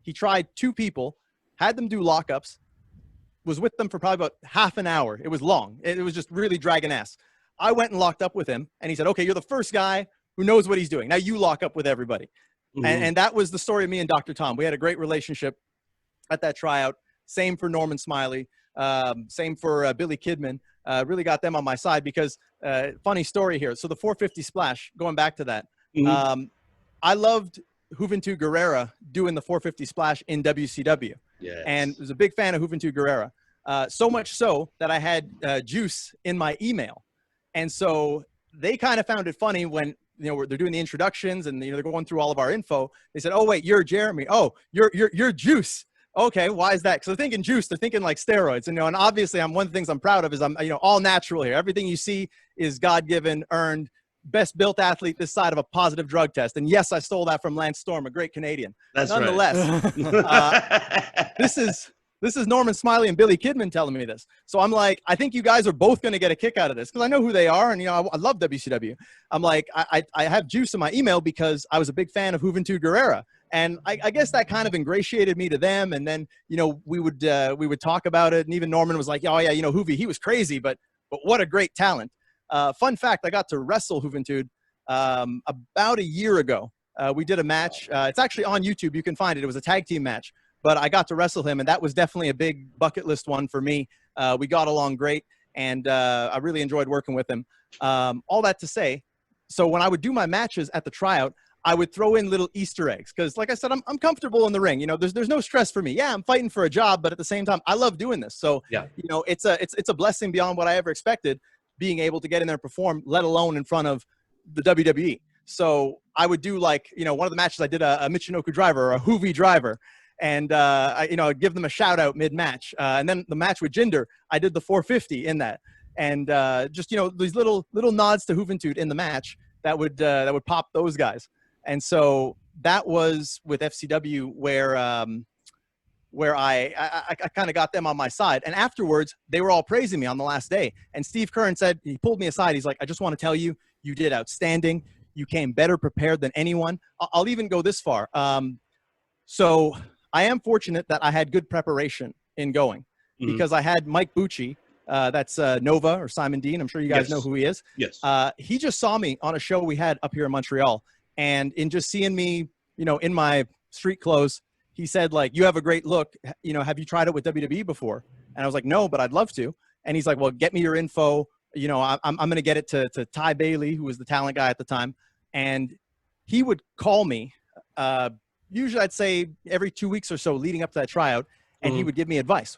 He tried 2 people, had them do lockups, was with them for probably about half an hour. It was long. It was just really dragging ass. I went and locked up with him, and he said, okay, you're the first guy who knows what he's doing. Now you lock up with everybody. Mm-hmm. And that was the story of me and Dr. Tom. We had a great relationship at that tryout. Same for Norman Smiley. Same for Billy Kidman. Really got them on my side because, funny story here. So the 450 splash, going back to that, I loved Juventud Guerrera doing the 450 splash in WCW. Yes. And was a big fan of Juventud Guerrera. So much so that I had Juice in my email. And so they kind of found it funny when they're doing the introductions and they're going through all of our info. They said, "Oh wait, you're Jeremy. Oh, you're Juice." Okay, why is that? Because they're thinking juice, they're thinking like steroids, and obviously, one of the things I'm proud of is I'm all natural here. Everything you see is God-given, earned, best built athlete this side of a positive drug test. And yes, I stole that from Lance Storm, a great Canadian. That's Nonetheless, right. this is Norman Smiley and Billy Kidman telling me this. So I'm like, I think you guys are both going to get a kick out of this because I know who they are, and I love WCW. I'm like, I have Juice in my email because I was a big fan of Juventud Guerrera. And I guess that kind of ingratiated me to them. And then, we would talk about it. And even Norman was like, "Oh yeah, Hoovy, he was crazy, but what a great talent." Fun fact, I got to wrestle Juventud about a year ago. We did a match. It's actually on YouTube. You can find it. It was a tag team match. But I got to wrestle him, and that was definitely a big bucket list one for me. We got along great, and I really enjoyed working with him. All that to say, so when I would do my matches at the Tryout, I would throw in little Easter eggs because, like I said, I'm comfortable in the ring. There's no stress for me. Yeah, I'm fighting for a job, but at the same time, I love doing this. So, yeah. It's a blessing beyond what I ever expected, being able to get in there and perform, let alone in front of the WWE. So I would do one of the matches I did a Michinoku driver or a Hoovy driver. And, I'd give them a shout out mid match. And then the match with Jinder, I did the 450 in that. And just, these little nods to Juventud in the match that would pop those guys. And so that was with FCW where I kind of got them on my side. And afterwards, they were all praising me on the last day. And Steve Keirn said, he pulled me aside. He's like, "I just want to tell you, you did outstanding. You came better prepared than anyone." I'll even go this far. So I am fortunate that I had good preparation in going because I had Mike Bucci. That's Nova or Simon Dean. I'm sure you guys know who he is. Yes. He just saw me on a show we had up here in Montreal. And in just seeing me, in my street clothes, he said, like, "You have a great look. Have you tried it with WWE before?" And I was like, "No, but I'd love to." And he's like, "Well, get me your info. I'm going to get it to Ty Bailey, who was the talent guy at the time." And he would call me, usually I'd say every 2 weeks or so leading up to that tryout, and he would give me advice.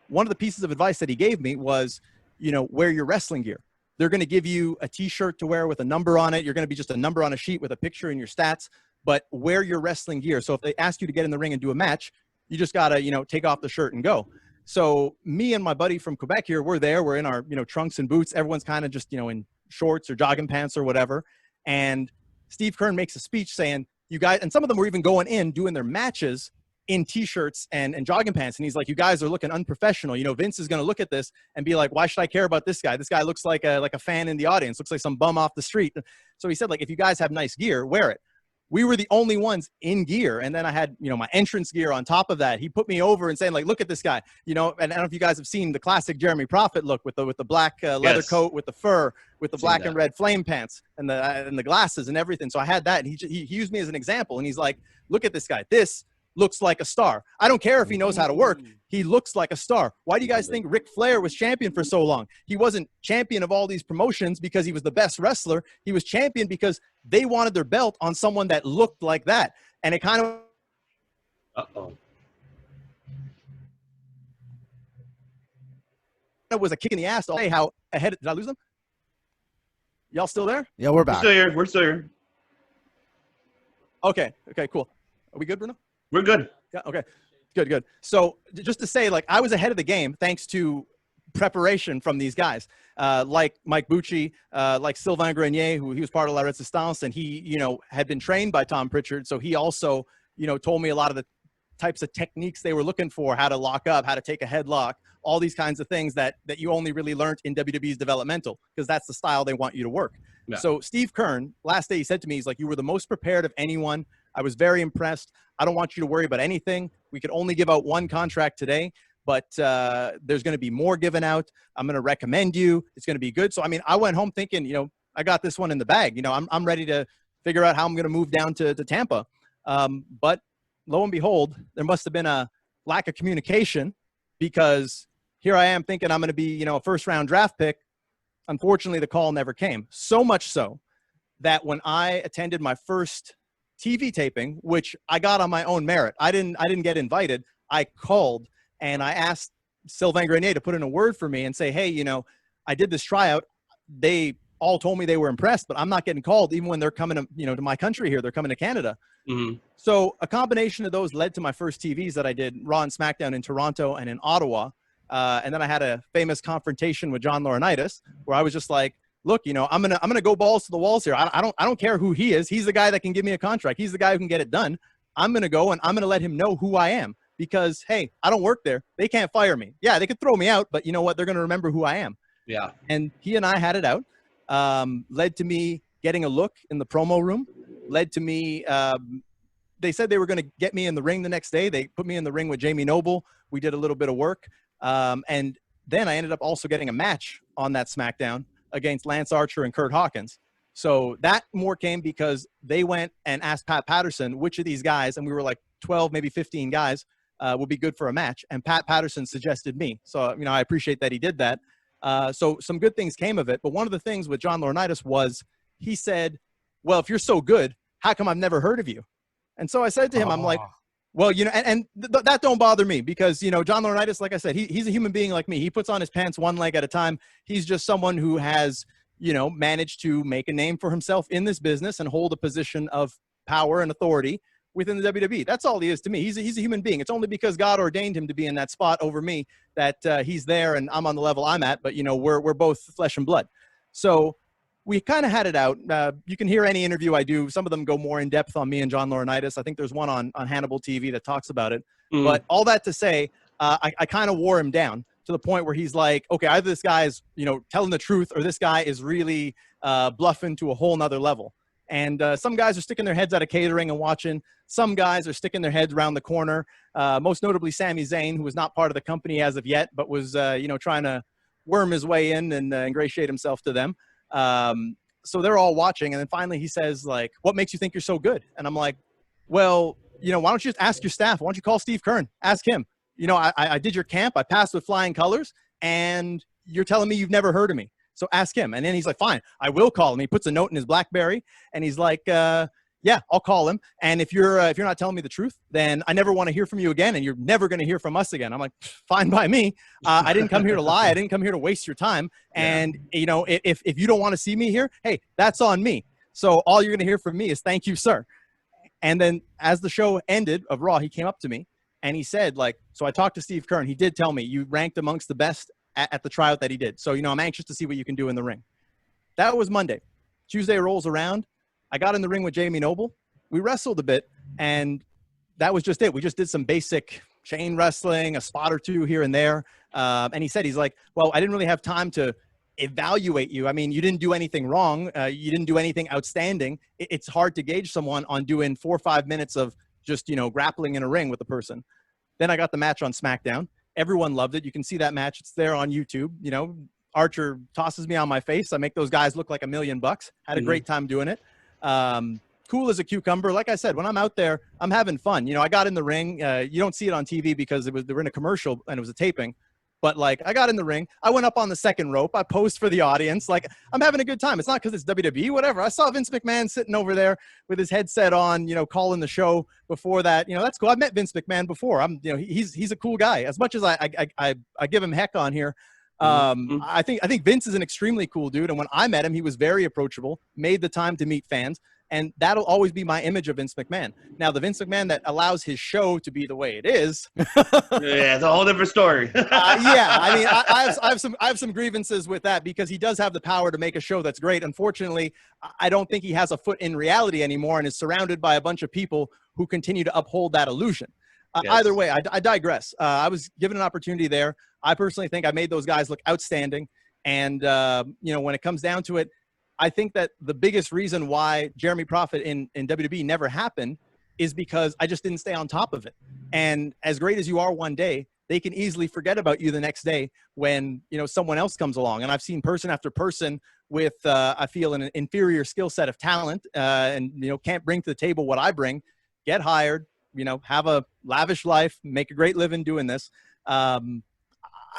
One of the pieces of advice that he gave me was, wear your wrestling gear. They're going to give you a T-shirt to wear with a number on it. You're going to be just a number on a sheet with a picture and your stats, but wear your wrestling gear. So if they ask you to get in the ring and do a match, you just got to, take off the shirt and go. So me and my buddy from Quebec here, we're there. We're in our, trunks and boots. Everyone's kind of just, in shorts or jogging pants or whatever. And Steve Keirn makes a speech saying, "You guys," and some of them were even going in doing their matches in T-shirts and jogging pants. And he's like, "You guys are looking unprofessional. Vince is going to look at this and be like, why should I care about this guy? This guy looks like a fan in the audience, looks like some bum off the street." So he said, like, if you guys have nice gear, wear it. We were the only ones in gear. And then I had, my entrance gear on top of that. He put me over and saying, like, "Look at this guy." And I don't know if you guys have seen the classic Jeremy Prophet look with the black leather coat, with the fur, with the black and red flame pants and the glasses and everything. So I had that. And he used me as an example. And he's like, "Look at this guy. This looks like a star. I don't care if he knows how to work. He looks like a star." Why do you guys think Ric Flair was champion for so long? He wasn't champion of all these promotions because he was the best wrestler. He was champion because they wanted their belt on someone that looked like that. And it kind of... It was a kick in the ass to say how ahead... Did I lose them? Y'all still there? Yeah, we're back. We're still here. Okay, cool. Are we good, Bruno? We're good. Yeah, okay. Good. So just to say, like, I was ahead of the game thanks to preparation from these guys, like Mike Bucci, like Sylvain Grenier, who he was part of La Resistance, and he, had been trained by Tom Pritchard. So he also, told me a lot of the types of techniques they were looking for, how to lock up, how to take a headlock, all these kinds of things that you only really learned in WWE's developmental, because that's the style they want you to work. Yeah. So Steve Keirn, last day he said to me, he's like, "You were the most prepared of anyone. I was very impressed. I don't want you to worry about anything. We could only give out one contract today, but there's going to be more given out. I'm going to recommend you. It's going to be good." So, I mean, I went home thinking, I got this one in the bag. I'm ready to figure out how I'm going to move down to Tampa. But lo and behold, there must have been a lack of communication, because here I am thinking I'm going to be, a first-round draft pick. Unfortunately, the call never came. So much so that when I attended my first TV taping, which I got on my own merit, I didn't get invited. I called and I asked Sylvain Grenier to put in a word for me and say, "Hey, I did this tryout. They all told me they were impressed, but I'm not getting called even when they're coming to, to my country here. They're coming to Canada. So a combination of those led to my first TVs that I did, Raw and SmackDown in Toronto and in Ottawa. And then I had a famous confrontation with John Laurinaitis where I was just like, look, I'm gonna go balls to the walls here. I don't care who he is. He's the guy that can give me a contract. He's the guy who can get it done. I'm gonna go and I'm gonna let him know who I am because, hey, I don't work there. They can't fire me. Yeah, they could throw me out, but you know what? They're gonna remember who I am. Yeah. And he and I had it out. Led to me getting a look in the promo room. Led to me. They said they were going to get me in the ring the next day. They put me in the ring with Jamie Noble. We did a little bit of work. And then I ended up also getting a match on that SmackDown against Lance Archer and Kurt Hawkins. So that more came because they went and asked Pat Patterson which of these guys, and we were like 12, maybe 15 guys, would be good for a match. And Pat Patterson suggested me. So, I appreciate that he did that. So some good things came of it. But one of the things with John Laurinaitis was he said, well, if you're so good, how come I've never heard of you? And so I said to him, I'm like, well, that don't bother me because, John Laurinaitis, like I said, he's a human being like me. He puts on his pants one leg at a time. He's just someone who has, managed to make a name for himself in this business and hold a position of power and authority within the WWE. That's all he is to me. He's a human being. It's only because God ordained him to be in that spot over me that he's there and I'm on the level I'm at, but we're both flesh and blood. So we kind of had it out. You can hear any interview I do. Some of them go more in depth on me and John Laurinaitis. I think there's one on Hannibal TV that talks about it. But all that to say, I kind of wore him down to the point where he's like, okay, either this guy is, telling the truth or this guy is really bluffing to a whole nother level. And some guys are sticking their heads out of catering and watching. Some guys are sticking their heads around the corner. Most notably, Sami Zayn, who was not part of the company as of yet, but was, trying to worm his way in and ingratiate himself to them. So they're all watching. And then finally he says, like, what makes you think you're so good? And I'm like, well, why don't you just ask your staff? Why don't you call Steve Kern? Ask him. I did your camp. I passed with flying colors. And you're telling me you've never heard of me. So ask him. And then he's like, fine, I will call him. He puts a note in his BlackBerry and he's like, yeah, I'll call him. And if you're not telling me the truth, then I never want to hear from you again. And you're never going to hear from us again. I'm like, fine by me. I didn't come here to lie. I didn't come here to waste your time. And if you don't want to see me here, hey, that's on me. So all you're going to hear from me is thank you, sir. And then as the show ended of Raw, he came up to me and he said, like, so I talked to Steve Kern. He did tell me you ranked amongst the best at the tryout that he did. So, I'm anxious to see what you can do in the ring. That was Monday. Tuesday rolls around. I got in the ring with Jamie Noble. We wrestled a bit, and that was just it. We just did some basic chain wrestling, a spot or two here and there. And he said, he's like, well, I didn't really have time to evaluate you. I mean, you didn't do anything wrong. You didn't do anything outstanding. It's hard to gauge someone on doing 4 or 5 minutes of just, grappling in a ring with a person. Then I got the match on SmackDown. Everyone loved it. You can see that match. It's there on YouTube. Archer tosses me on my face. I make those guys look like $1 million. Had a great time doing it. Cool as a cucumber. Like I said, when I'm out there, I'm having fun. I got in the ring. You don't see it on TV because they were in a commercial and it was a taping. But like, I got in the ring. I went up on the second rope. I posed for the audience. Like, I'm having a good time. It's not because it's WWE, whatever. I saw Vince McMahon sitting over there with his headset on, calling the show before that. That's cool. I've met Vince McMahon before. He's a cool guy. As much as I give him heck on here. I think Vince is an extremely cool dude. And when I met him, he was very approachable, made the time to meet fans. And that'll always be my image of Vince McMahon. Now, the Vince McMahon that allows his show to be the way it is. Yeah, it's a whole different story. Yeah, I mean, I have some grievances with that because he does have the power to make a show that's great. Unfortunately, I don't think he has a foot in reality anymore and is surrounded by a bunch of people who continue to uphold that illusion. Yes. Either way, I digress. I was given an opportunity there. I personally think I made those guys look outstanding. And, when it comes down to it, I think that the biggest reason why Jeremy Prophet in WWE never happened is because I just didn't stay on top of it. And as great as you are one day, they can easily forget about you the next day when, someone else comes along. And I've seen person after person with, I feel, an inferior skill set of talent and, can't bring to the table what I bring, get hired, have a lavish life, make a great living doing this.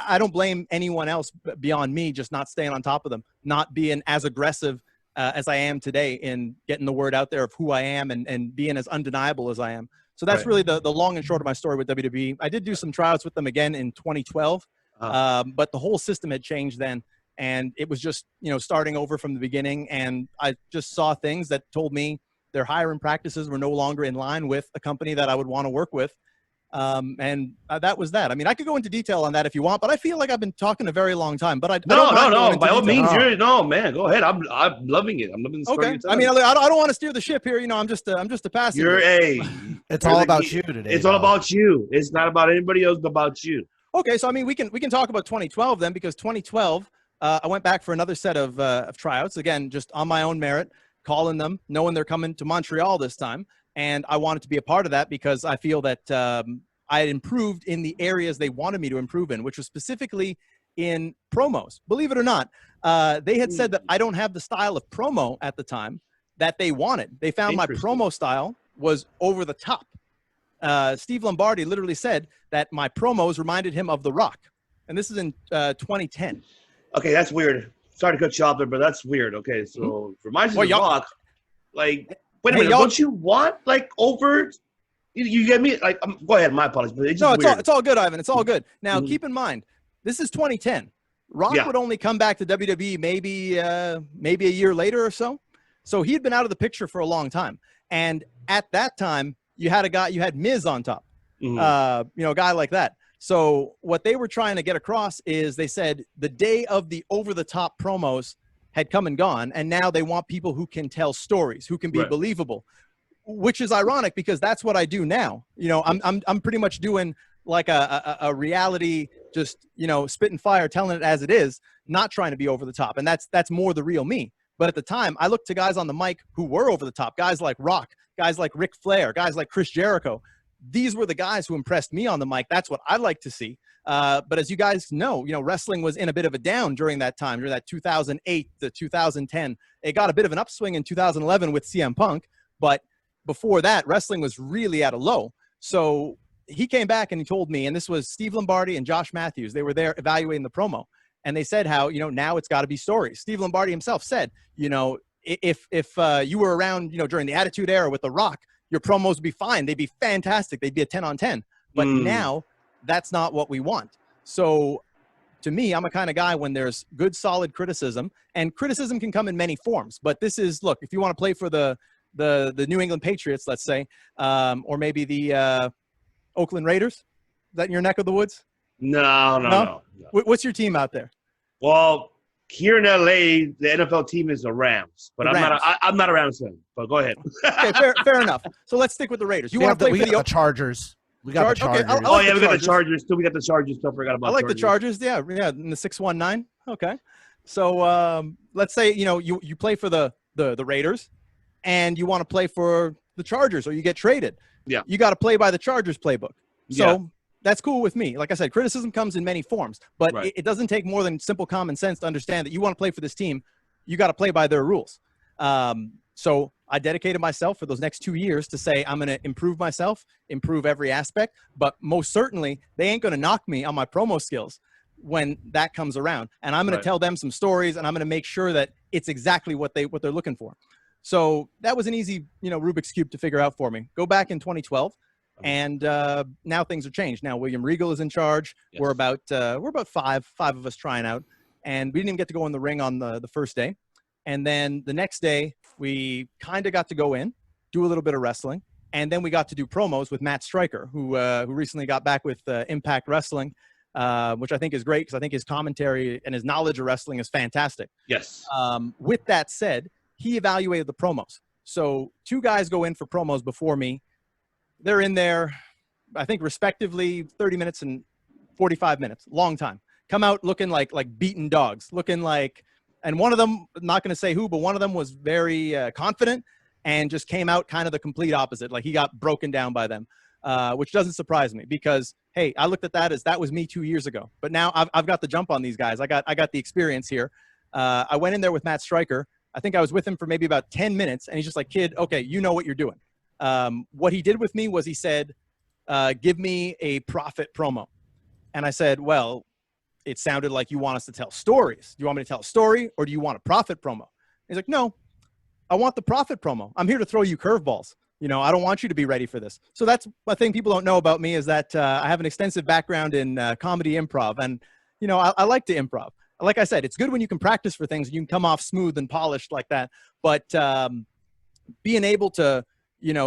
I don't blame anyone else beyond me just not staying on top of them, not being as aggressive as I am today in getting the word out there of who I am and being as undeniable as I am. So that's really the long and short of my story with WWE. I did do some tryouts with them again in 2012, but the whole system had changed then. And it was just, starting over from the beginning. And I just saw things that told me their hiring practices were no longer in line with a company that I would want to work with. And that was that. I mean, I could go into detail on that if you want, but I feel like I've been talking a very long time. But I don't mind going into by all detail. means, man, go ahead. I'm loving it. I'm loving the story. Okay. I mean, I don't want to steer the ship here. I'm just a passenger. It's all about you today. It's all about you. It's not about anybody else but about you. Okay, so I mean, we can talk about 2012 then, because 2012, I went back for another set of tryouts, again, just on my own merit, calling them, knowing they're coming to Montreal this time, and I wanted to be a part of that because I feel that I had improved in the areas they wanted me to improve in, which was specifically in promos. Believe it or not, they had said that I don't have the style of promo at the time that they wanted. They found my promo style was over the top. Steve Lombardi literally said that my promos reminded him of The Rock. And this is in 2010. Okay, that's weird. Sorry to cut you off there, but that's weird. Okay, so reminds me of The Rock. Like, wait a minute, don't you want, like, over... You get me? Like, go ahead, my apologies. But it's just it's all good, Ivan. It's all good. Now, keep in mind, this is 2010. Rock would only come back to WWE maybe a year later or so. So he had been out of the picture for a long time. And at that time, you had Miz on top, a guy like that. So what they were trying to get across is they said the day of the over-the-top promos had come and gone, and now they want people who can tell stories, who can be believable, which is ironic because that's what I do now. I'm pretty much doing like a reality, just, spitting fire, telling it as it is, not trying to be over the top. And that's more the real me. But at the time, I looked to guys on the mic who were over the top, guys like Rock, guys like Ric Flair, guys like Chris Jericho. These were the guys who impressed me on the mic. That's what I like to see. But as you guys know, wrestling was in a bit of a down during that time, during that 2008 to 2010. It got a bit of an upswing in 2011 with CM Punk. But before that, wrestling was really at a low. So he came back and he told me, and this was Steve Lombardi and Josh Matthews. They were there evaluating the promo. And they said how, now it's got to be stories. Steve Lombardi himself said, if you were around, during the Attitude Era with The Rock, your promos would be fine. They'd be fantastic. They'd be a 10 on 10. But now that's not what we want. So to me, I'm a kind of guy when there's good, solid criticism, and criticism can come in many forms. But this is, look, if you want to play for the New England Patriots, let's say, or maybe the Oakland Raiders, is that in your neck of the woods? No. What's your team out there? Well, here in LA, the NFL team is the Rams, but I'm not a Rams fan. But go ahead. Okay, fair enough. So let's stick with the Raiders. You want to play for the Chargers? We got the Chargers. Okay, we got the Chargers too. We got the Chargers. Still forgot about. I like the Chargers. Yeah, in the 619. Okay, so let's say you play for the Raiders, and you want to play for the Chargers, or you get traded. Yeah, you got to play by the Chargers playbook. So that's cool with me. Like I said, criticism comes in many forms, but it doesn't take more than simple common sense to understand that you want to play for this team, you got to play by their rules. So I dedicated myself for those next 2 years to say I'm going to improve myself, improve every aspect, but most certainly they ain't going to knock me on my promo skills when that comes around. And I'm going to tell them some stories, and I'm going to make sure that it's exactly what they're looking for. So that was an easy, Rubik's Cube to figure out for me. Go back in 2012. And now things are changed. Now William Regal is in charge. Yes. We're about five of us trying out, and we didn't even get to go in the ring on the first day. And then the next day, we kind of got to go in, do a little bit of wrestling, and then we got to do promos with Matt Stryker, who recently got back with Impact Wrestling, which I think is great because I think his commentary and his knowledge of wrestling is fantastic. Yes. With that said, he evaluated the promos. So 2 guys go in for promos before me. They're in there, I think, respectively, 30 minutes and 45 minutes. Long time. Come out looking like beaten dogs. Looking like, and one of them, not going to say who, but one of them was very confident and just came out kind of the complete opposite. Like he got broken down by them, which doesn't surprise me because, hey, I looked at that as that was me 2 years ago. But now I've got the jump on these guys. I got the experience here. I went in there with Matt Stryker. I think I was with him for maybe about 10 minutes, and he's just like, kid, okay, you know what you're doing. What he did with me was he said, give me a profit promo. And I said, well, it sounded like you want us to tell stories. Do you want me to tell a story, or do you want a profit promo? He's like, no, I want the profit promo. I'm here to throw you curveballs. I don't want you to be ready for this. So that's one thing people don't know about me is that I have an extensive background in comedy improv. And, I like to improv. like I said, it's good when you can practice for things and you can come off smooth and polished like that. But being able to,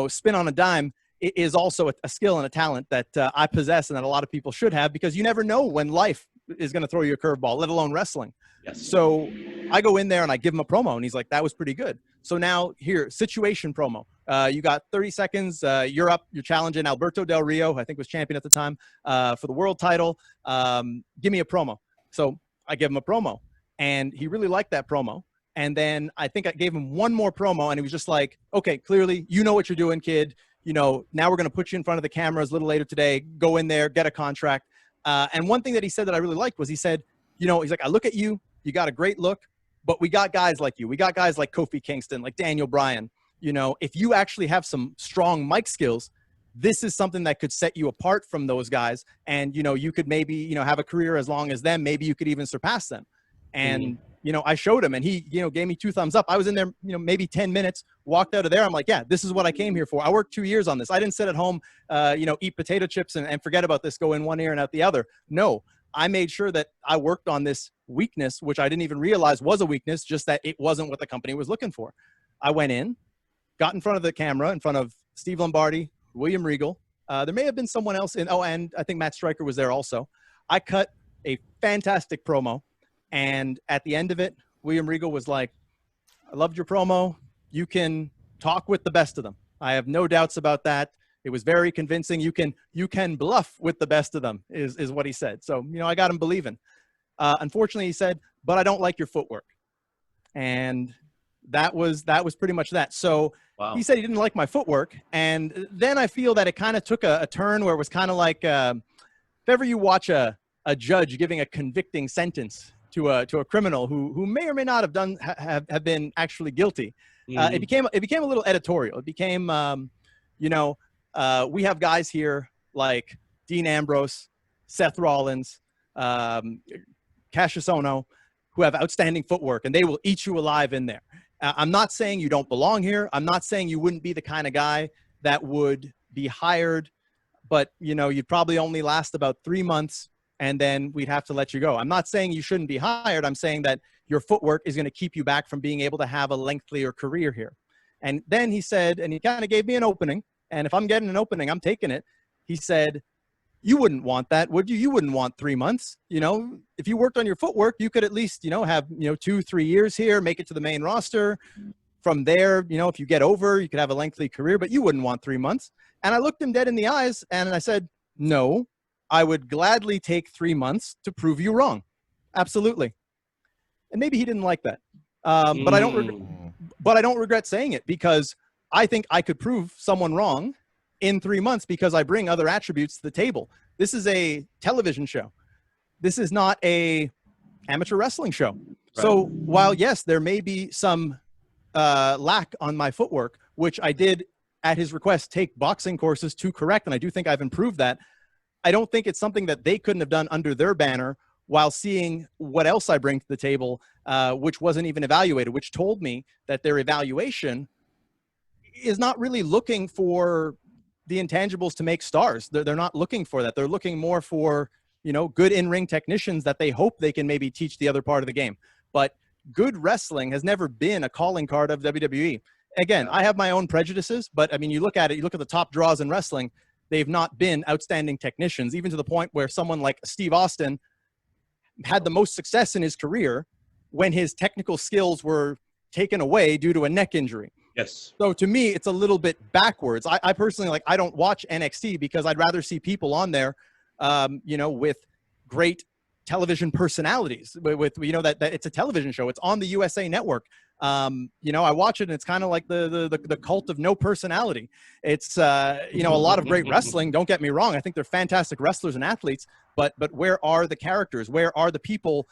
spin on a dime is also a skill and a talent that I possess and that a lot of people should have, because you never know when life is going to throw you a curveball, let alone wrestling. Yes. So I go in there and I give him a promo and he's like, that was pretty good. So now here, situation promo. You got 30 seconds. You're up. You're challenging Alberto Del Rio, I think was champion at the time, for the world title. Give me a promo. So I give him a promo and he really liked that promo. And then I think I gave him one more promo and he was just like, okay, clearly you know what you're doing, kid. Now we're going to put you in front of the cameras a little later today. Go in there, get a contract. And one thing that he said that I really liked was he said, he's like, I look at you, you got a great look, but we got guys like you. We got guys like Kofi Kingston, like Daniel Bryan. If you actually have some strong mic skills, this is something that could set you apart from those guys. And, you could maybe, have a career as long as them. Maybe you could even surpass them. And, I showed him and he, gave me 2 thumbs up. I was in there, maybe 10 minutes, walked out of there. I'm like, yeah, this is what I came here for. I worked 2 years on this. I didn't sit at home, eat potato chips and forget about this, go in one ear and out the other. No, I made sure that I worked on this weakness, which I didn't even realize was a weakness, just that it wasn't what the company was looking for. I went in, got in front of the camera, in front of Steve Lombardi, William Regal. There may have been someone else and I think Matt Stryker was there also. I cut a fantastic promo. And at the end of it, William Regal was like, I loved your promo. You can talk with the best of them. I have no doubts about that. It was very convincing. You can bluff with the best of them is what he said. So, I got him believing. Unfortunately, he said, but I don't like your footwork. And that was pretty much that. So wow. He said he didn't like my footwork. And then I feel that it kind of took a turn where it was kind of like, if ever you watch a judge giving a convicting sentence to a criminal who may or may not have been actually guilty. Mm-hmm. It became a little editorial. It became, we have guys here like Dean Ambrose, Seth Rollins, Cassius Ohno, who have outstanding footwork, and they will eat you alive in there. I'm not saying you don't belong here. I'm not saying you wouldn't be the kind of guy that would be hired, but you'd probably only last about 3 months. And then we'd have to let you go. I'm not saying you shouldn't be hired. I'm saying that your footwork is going to keep you back from being able to have a lengthier career here. And then he said, and he kind of gave me an opening. And if I'm getting an opening, I'm taking it. He said, you wouldn't want that, would you? You wouldn't want 3 months. If you worked on your footwork, you could at least, have, 2-3 years here, make it to the main roster. From there, if you get over, you could have a lengthy career, but you wouldn't want 3 months. And I looked him dead in the eyes and I said, no. I would gladly take 3 months to prove you wrong. Absolutely. And maybe he didn't like that. But I don't regret saying it, because I think I could prove someone wrong in 3 months because I bring other attributes to the table. This is a television show. This is not a amateur wrestling show. Right. So while yes, there may be some lack on my footwork, which I did at his request take boxing courses to correct, and I do think I've improved that. I don't think it's something that they couldn't have done under their banner while seeing what else I bring to the table, which wasn't even evaluated, which told me that their evaluation is not really looking for the intangibles to make stars. They're not looking for that. They're looking more for, good in-ring technicians that they hope they can maybe teach the other part of the game. But good wrestling has never been a calling card of WWE. Again, I have my own prejudices, but I mean, you look at the top draws in wrestling, they've not been outstanding technicians, even to the point where someone like Steve Austin had the most success in his career when his technical skills were taken away due to a neck injury. Yes. So to me, it's a little bit backwards. I personally, I don't watch NXT because I'd rather see people on there, with great television personalities, with that it's a television show. It's on the USA Network. I watch it and it's kind of like the cult of no personality. It's, a lot of great wrestling. Don't get me wrong. I think they're fantastic wrestlers and athletes, but where are the characters? Where are the people,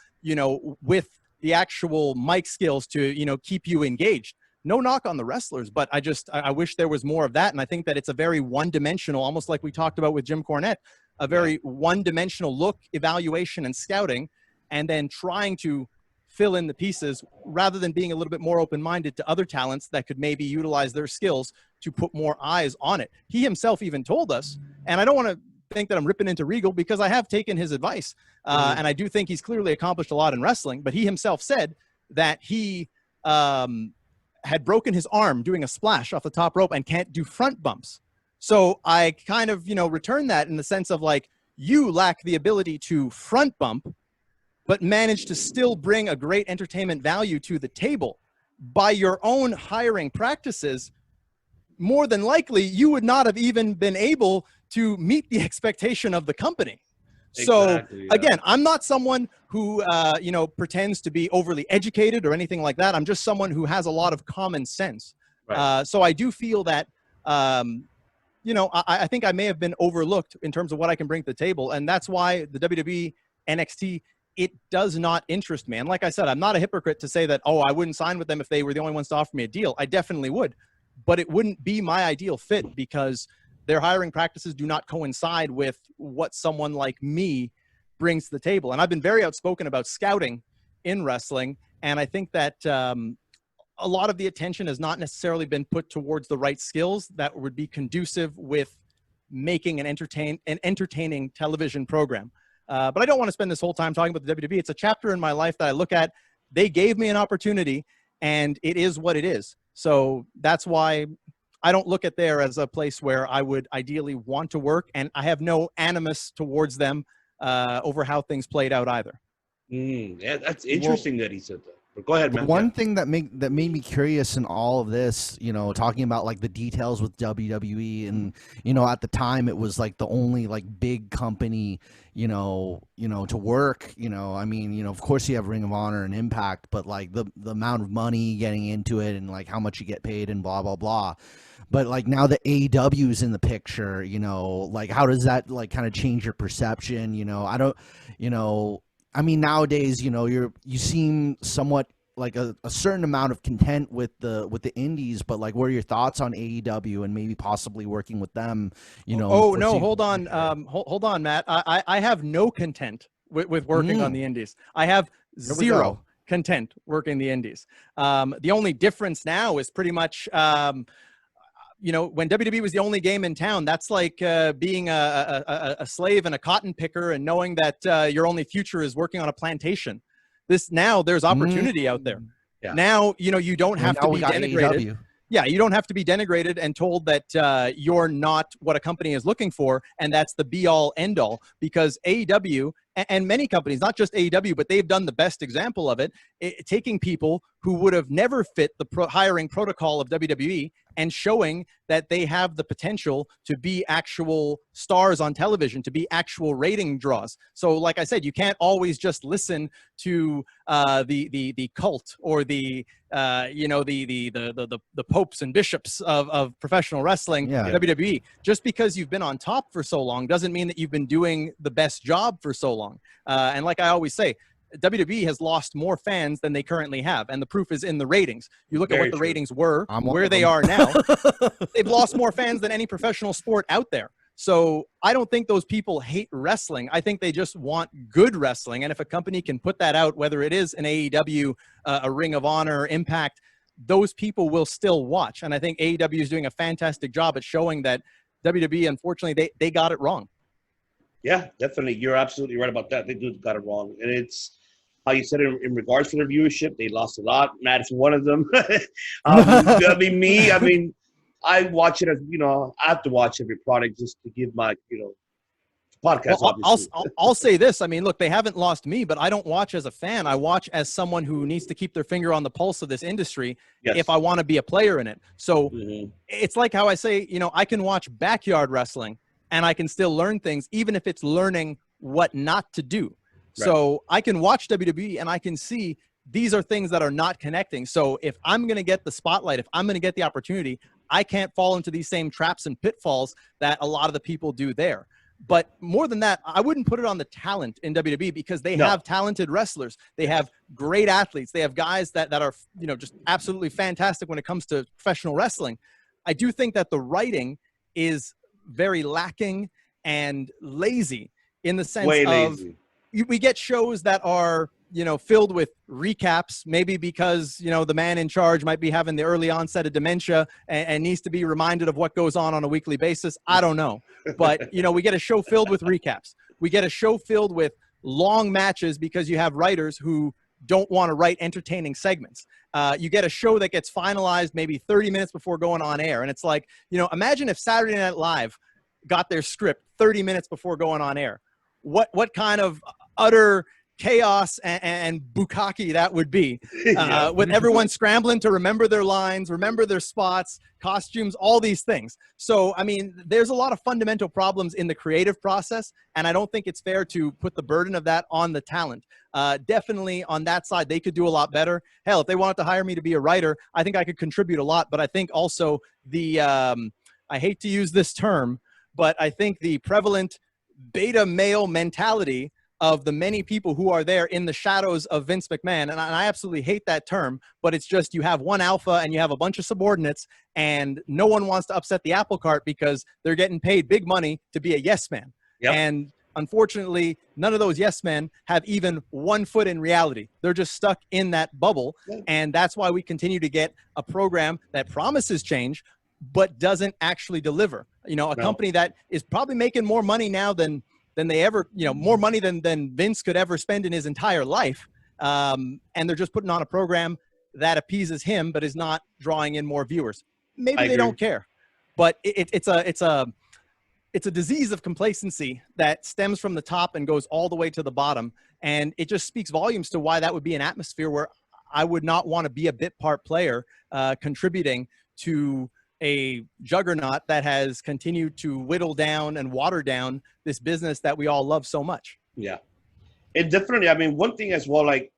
with the actual mic skills to, keep you engaged? No knock on the wrestlers, but I wish there was more of that. And I think that it's a very one-dimensional, almost like we talked about with Jim Cornette, a very one-dimensional look, evaluation, and scouting, and then trying to fill in the pieces rather than being a little bit more open-minded to other talents that could maybe utilize their skills to put more eyes on it. He himself even told us, and I don't want to think that I'm ripping into Regal because I have taken his advice. And I do think he's clearly accomplished a lot in wrestling, but he himself said that he had broken his arm doing a splash off the top rope and can't do front bumps. So I kind of, return that in the sense of like, you lack the ability to front bump, but manage to still bring a great entertainment value to the table. By your own hiring practices, more than likely, you would not have even been able to meet the expectation of the company. Exactly, so again, I'm not someone who, pretends to be overly educated or anything like that. I'm just someone who has a lot of common sense. Right. So I do feel that, I think I may have been overlooked in terms of what I can bring to the table. And that's why the WWE NXT, it does not interest me. And like I said, I'm not a hypocrite to say that, oh, I wouldn't sign with them if they were the only ones to offer me a deal. I definitely would. But it wouldn't be my ideal fit because their hiring practices do not coincide with what someone like me brings to the table. And I've been very outspoken about scouting in wrestling. And I think that a lot of the attention has not necessarily been put towards the right skills that would be conducive with making an entertaining television program. But I don't want to spend this whole time talking about the WWE. It's a chapter in my life that I look at. They gave me an opportunity, and it is what it is. So that's why I don't look at there as a place where I would ideally want to work, and I have no animus towards them over how things played out either. Yeah, that's interesting that he said that. But go ahead, man. One thing that made me curious in all of this, talking about like the details with WWE, and at the time it was like the only like big company, to work. I mean, of course you have Ring of Honor and Impact, but like the amount of money getting into it and like how much you get paid and blah blah blah. But like now that AEW is in the picture, like how does that like kind of change your perception? I mean, nowadays, you seem somewhat like a certain amount of content with the indies, but like, what are your thoughts on AEW and maybe possibly working with them? Oh no, hold on, hold on, Matt. I have no content with working on the indies. I have zero content working the indies. The only difference now is pretty much, when WWE was the only game in town, that's like being a slave and a cotton picker and knowing that your only future is working on a plantation. There's opportunity out there. Yeah. Now, you don't have to be denigrated. AEW. Yeah, you don't have to be denigrated and told that you're not what a company is looking for, and that's the be-all, end-all, because AEW and many companies, not just AEW, but they've done the best example of it, taking people who would have never fit the hiring protocol of WWE and showing that they have the potential to be actual stars on television, to be actual rating draws. So like I said, you can't always just listen to the cult or the popes and bishops of professional wrestling, WWE. Just because you've been on top for so long doesn't mean that you've been doing the best job for so long. And like I always say, WWE has lost more fans than they currently have, and the proof is in the ratings. You look at what the ratings were, where they are now. They've lost more fans than any professional sport out there. So I don't think those people hate wrestling. I think they just want good wrestling. And if a company can put that out, whether it is an AEW, a Ring of Honor, Impact, those people will still watch. And I think AEW is doing a fantastic job at showing that WWE, unfortunately, they got it wrong. Yeah, definitely. You're absolutely right about that. They got it wrong. And it's how you said it in regards to their viewership. They lost a lot. Matt is one of them. I watch it as, I have to watch every product just to give my, podcast. Well, I'll say this. I mean, look, they haven't lost me, but I don't watch as a fan. I watch as someone who needs to keep their finger on the pulse of this industry if I want to be a player in it. So it's like how I say, I can watch backyard wrestling and I can still learn things, even if it's learning what not to do. Right. So I can watch WWE and I can see these are things that are not connecting. So if I'm going to get the spotlight, if I'm going to get the opportunity, I can't fall into these same traps and pitfalls that a lot of the people do there. But more than that, I wouldn't put it on the talent in WWE because they have talented wrestlers. They have great athletes. They have guys that are, just absolutely fantastic when it comes to professional wrestling. I do think that the writing is very lacking and lazy in the sense of we get shows that are filled with recaps, maybe because, the man in charge might be having the early onset of dementia and needs to be reminded of what goes on a weekly basis. I don't know. But, we get a show filled with recaps. We get a show filled with long matches because you have writers who don't want to write entertaining segments. You get a show that gets finalized maybe 30 minutes before going on air. And it's like, imagine if Saturday Night Live got their script 30 minutes before going on air. What kind of utter chaos and bukkake that would be, with everyone scrambling to remember their lines, remember their spots, costumes, all these things. So, I mean, there's a lot of fundamental problems in the creative process, and I don't think it's fair to put the burden of that on the talent. Definitely on that side, they could do a lot better. Hell, if they wanted to hire me to be a writer, I think I could contribute a lot, but I think also the, I hate to use this term, but I think the prevalent beta male mentality of the many people who are there in the shadows of Vince McMahon. And I absolutely hate that term, but it's just, you have one alpha and you have a bunch of subordinates, and no one wants to upset the apple cart because they're getting paid big money to be a yes man. Yep. And unfortunately, none of those yes men have even 1 foot in reality. They're just stuck in that bubble. Yep. And that's why we continue to get a program that promises change, but doesn't actually deliver. A company that is probably making more money now than they ever, more money than Vince could ever spend in his entire life. And they're just putting on a program that appeases him, but is not drawing in more viewers. Maybe they don't care, but it's a disease of complacency that stems from the top and goes all the way to the bottom. And it just speaks volumes to why that would be an atmosphere where I would not want to be a bit part player, contributing to a juggernaut that has continued to whittle down and water down this business that we all love so much. Yeah. And definitely, I mean, one thing as well, like,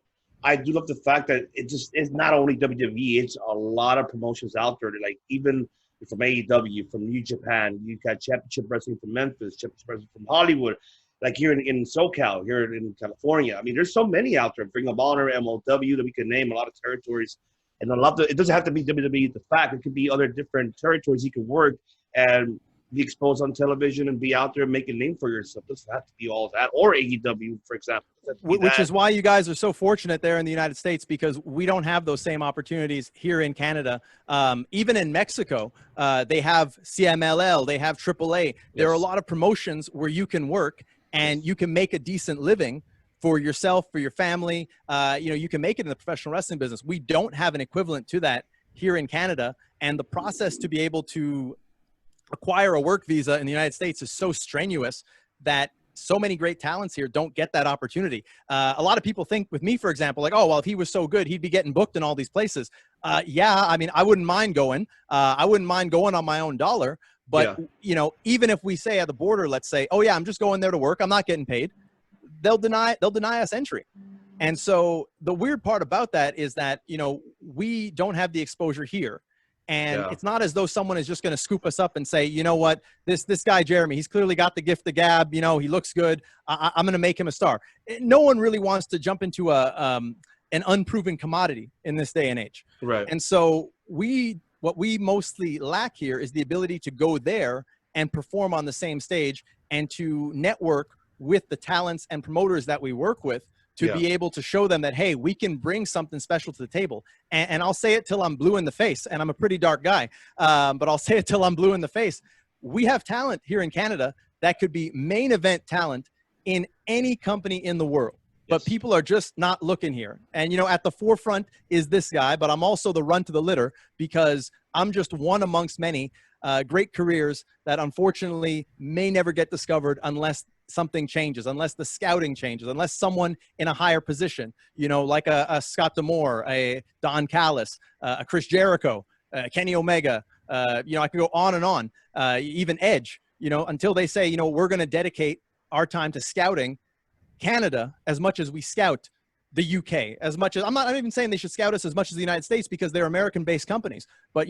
I do love the fact that it's not only WWE, it's a lot of promotions out there. Like, even from AEW, from New Japan, you got Championship Wrestling from Memphis, Championship Wrestling from Hollywood, like here in SoCal, here in California. I mean, there's so many out there. Ring of Honor, MOW, that we can name a lot of territories. And it doesn't have to be WWE, the fact. It could be other different territories you can work and be exposed on television and be out there and make a name for yourself. It doesn't have to be all of that. Or AEW, for example. Which is why you guys are so fortunate there in the United States, because we don't have those same opportunities here in Canada. Even in Mexico, they have CMLL, they have AAA. Yes. There are a lot of promotions where you can work and you can make a decent living for yourself, for your family. You can make it in the professional wrestling business. We don't have an equivalent to that here in Canada. And the process to be able to acquire a work visa in the United States is so strenuous that so many great talents here don't get that opportunity. A lot of people think with me, for example, like, oh, well, if he was so good, he'd be getting booked in all these places. Yeah, I mean, I wouldn't mind going. I wouldn't mind going on my own dollar. But, even if we say at the border, let's say, oh, yeah, I'm just going there to work, I'm not getting paid, they'll deny us entry. And so the weird part about that is that, we don't have the exposure here. And it's not as though someone is just going to scoop us up and say, you know what, this guy, Jeremy, he's clearly got the gift of gab. He looks good. I'm going to make him a star. No one really wants to jump into an unproven commodity in this day and age. Right. And so what we mostly lack here is the ability to go there and perform on the same stage and to network with the talents and promoters that we work with to be able to show them that, hey, we can bring something special to the table. And I'll say it till I'm blue in the face, and I'm a pretty dark guy, but I'll say it till I'm blue in the face. We have talent here in Canada that could be main event talent in any company in the world. But people are just not looking here. And, at the forefront is this guy, but I'm also the run to the litter because I'm just one amongst many great careers that unfortunately may never get discovered unless something changes, unless the scouting changes, unless someone in a higher position, like a Scott D'Amore, a Don Callis, a Chris Jericho, Kenny Omega, I can go on and on, even Edge, until they say, we're going to dedicate our time to scouting Canada as much as we scout the UK, as much as I'm not even saying they should scout us as much as the United States because they're American-based companies. But,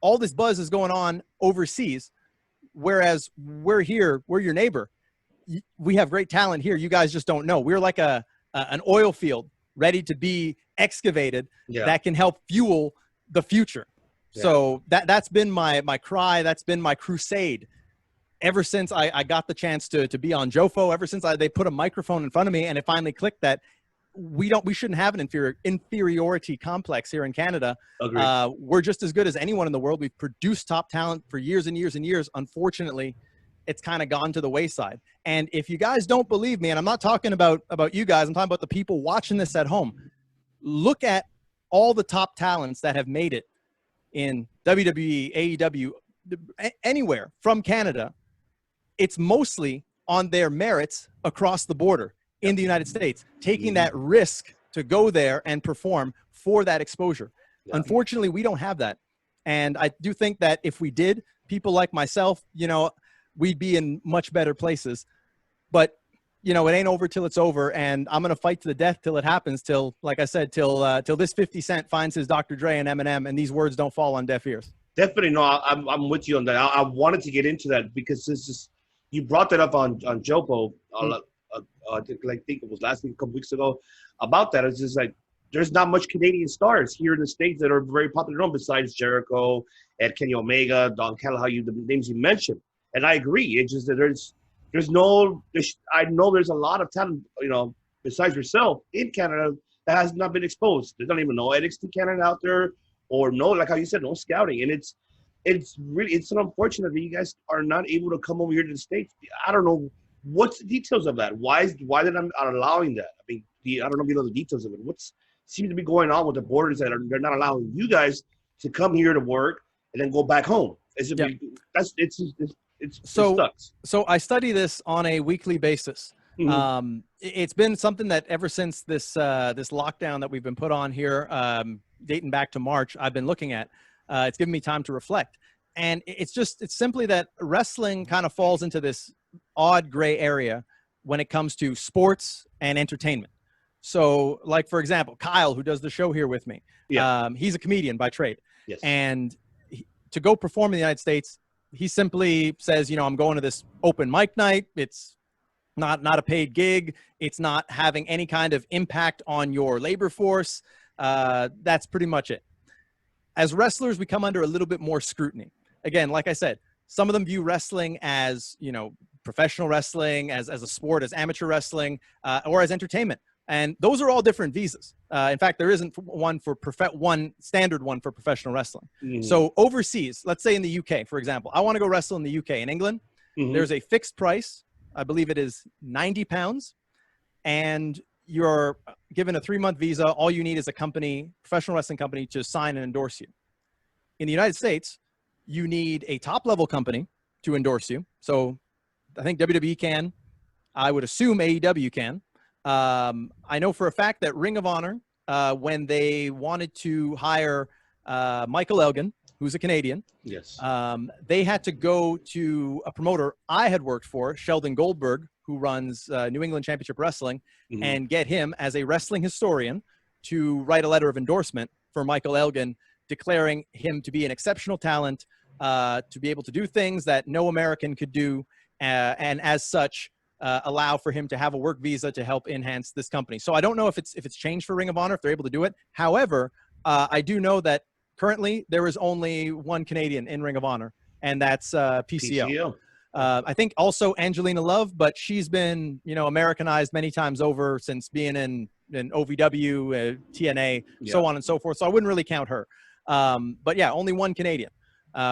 all this buzz is going on overseas, whereas we're here, we're your neighbor. We have great talent here. You guys just don't know. We're like an oil field ready to be excavated that can help fuel the future. Yeah. So that's been my cry. That's been my crusade. Ever since I got the chance to be on Jofo, ever since they put a microphone in front of me and it finally clicked that we shouldn't have an inferiority complex here in Canada. Agreed. We're just as good as anyone in the world. We've produced top talent for years and years and years. Unfortunately, it's kind of gone to the wayside. And if you guys don't believe me, and I'm not talking about you guys, I'm talking about the people watching this at home, look at all the top talents that have made it in WWE, AEW, anywhere from Canada. It's mostly on their merits across the border in the United States, taking that risk to go there and perform for that exposure. Yeah. Unfortunately, we don't have that. And I do think that if we did, people like myself, you know, we'd be in much better places. But, you know, it ain't over till it's over. And I'm going to fight to the death till it happens, till, like I said, till this 50 Cent finds his Dr. Dre and Eminem, and these words don't fall on deaf ears. Definitely. No, I'm with you on that. I wanted to get into that because this is, you brought that up on Jofo, I think it was last week, a couple weeks ago, about that. It's just like, there's not much Canadian stars here in the States that are very popular besides Jericho and Kenny Omega, Don Callis, the names you mentioned. And I agree. It's just that I know there's a lot of talent, you know, besides yourself in Canada that has not been exposed. They don't even know NXT Canada out there, or no, like how you said, no scouting. And it's unfortunate that you guys are not able to come over here to the States. I don't know what's the details of that. Why they're not allowing that? I mean, I don't know if you know the details of it. What seems to be going on with the borders that they're not allowing you guys to come here to work and then go back home? It sucks. So I study this on a weekly basis. Mm-hmm. It's been something that ever since this lockdown that we've been put on here, dating back to March, I've been looking at. It's given me time to reflect. And it's simply that wrestling kind of falls into this odd gray area when it comes to sports and entertainment. So, like, for example, Kyle, who does the show here with me, he's a comedian by trade. Yes. And to go perform in the United States, he simply says, you know, I'm going to this open mic night. It's not a paid gig. It's not having any kind of impact on your labor force. That's pretty much it. As wrestlers, we come under a little bit more scrutiny. Again, like I said, some of them view wrestling as, you know, professional wrestling, as a sport, as amateur wrestling, or as entertainment. And those are all different visas. In fact, there isn't one standard one for professional wrestling. Mm-hmm. So overseas, let's say in the UK, for example, I want to go wrestle in the UK. In England, there's a fixed price. I believe it is £90. And you're given a 3-month visa. All you need is a professional wrestling company, to sign and endorse you. In the United States, you need a top-level company to endorse you. So I think WWE can. I would assume AEW can. I know for a fact that Ring of Honor, when they wanted to hire Michael Elgin, who's a Canadian, yes, they had to go to a promoter I had worked for, Sheldon Goldberg, who runs New England Championship Wrestling, and get him as a wrestling historian to write a letter of endorsement for Michael Elgin, declaring him to be an exceptional talent, to be able to do things that no American could do, and as such, allow for him to have a work visa to help enhance this company. So I don't know if it's changed for Ring of Honor, if they're able to do it. However, I do know that currently there is only one Canadian in Ring of Honor, and that's PCO. I think also Angelina Love, but she's been, you know, Americanized many times over since being in OVW, TNA, so on and so forth. So I wouldn't really count her. But yeah, only one Canadian,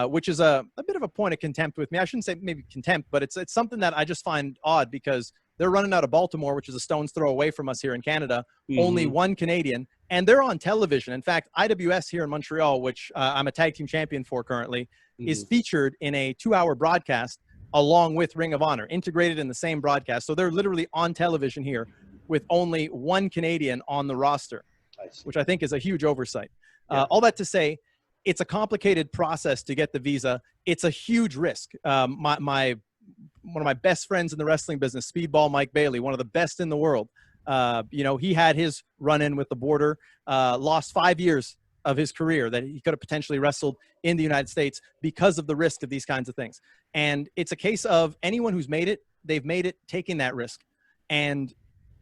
which is a bit of a point of contempt with me. I shouldn't say maybe contempt, but it's something that I just find odd, because they're running out of Baltimore, which is a stone's throw away from us here in Canada. Only one Canadian, and they're on television. In fact, IWS here in Montreal, which I'm a tag team champion for currently, is featured in a 2-hour broadcast along with Ring of Honor, integrated in the same broadcast. So they're literally on television here with only one Canadian on the roster, which I think is a huge oversight. All that to say, it's a complicated process to get the visa. It's a huge risk. One of my best friends in the wrestling business, Speedball Mike Bailey, one of the best in the world, you know, he had his run-in with the border, lost 5 years of his career that he could have potentially wrestled in the United States because of the risk of these kinds of things. And it's a case of anyone who's made it, they've made it taking that risk. And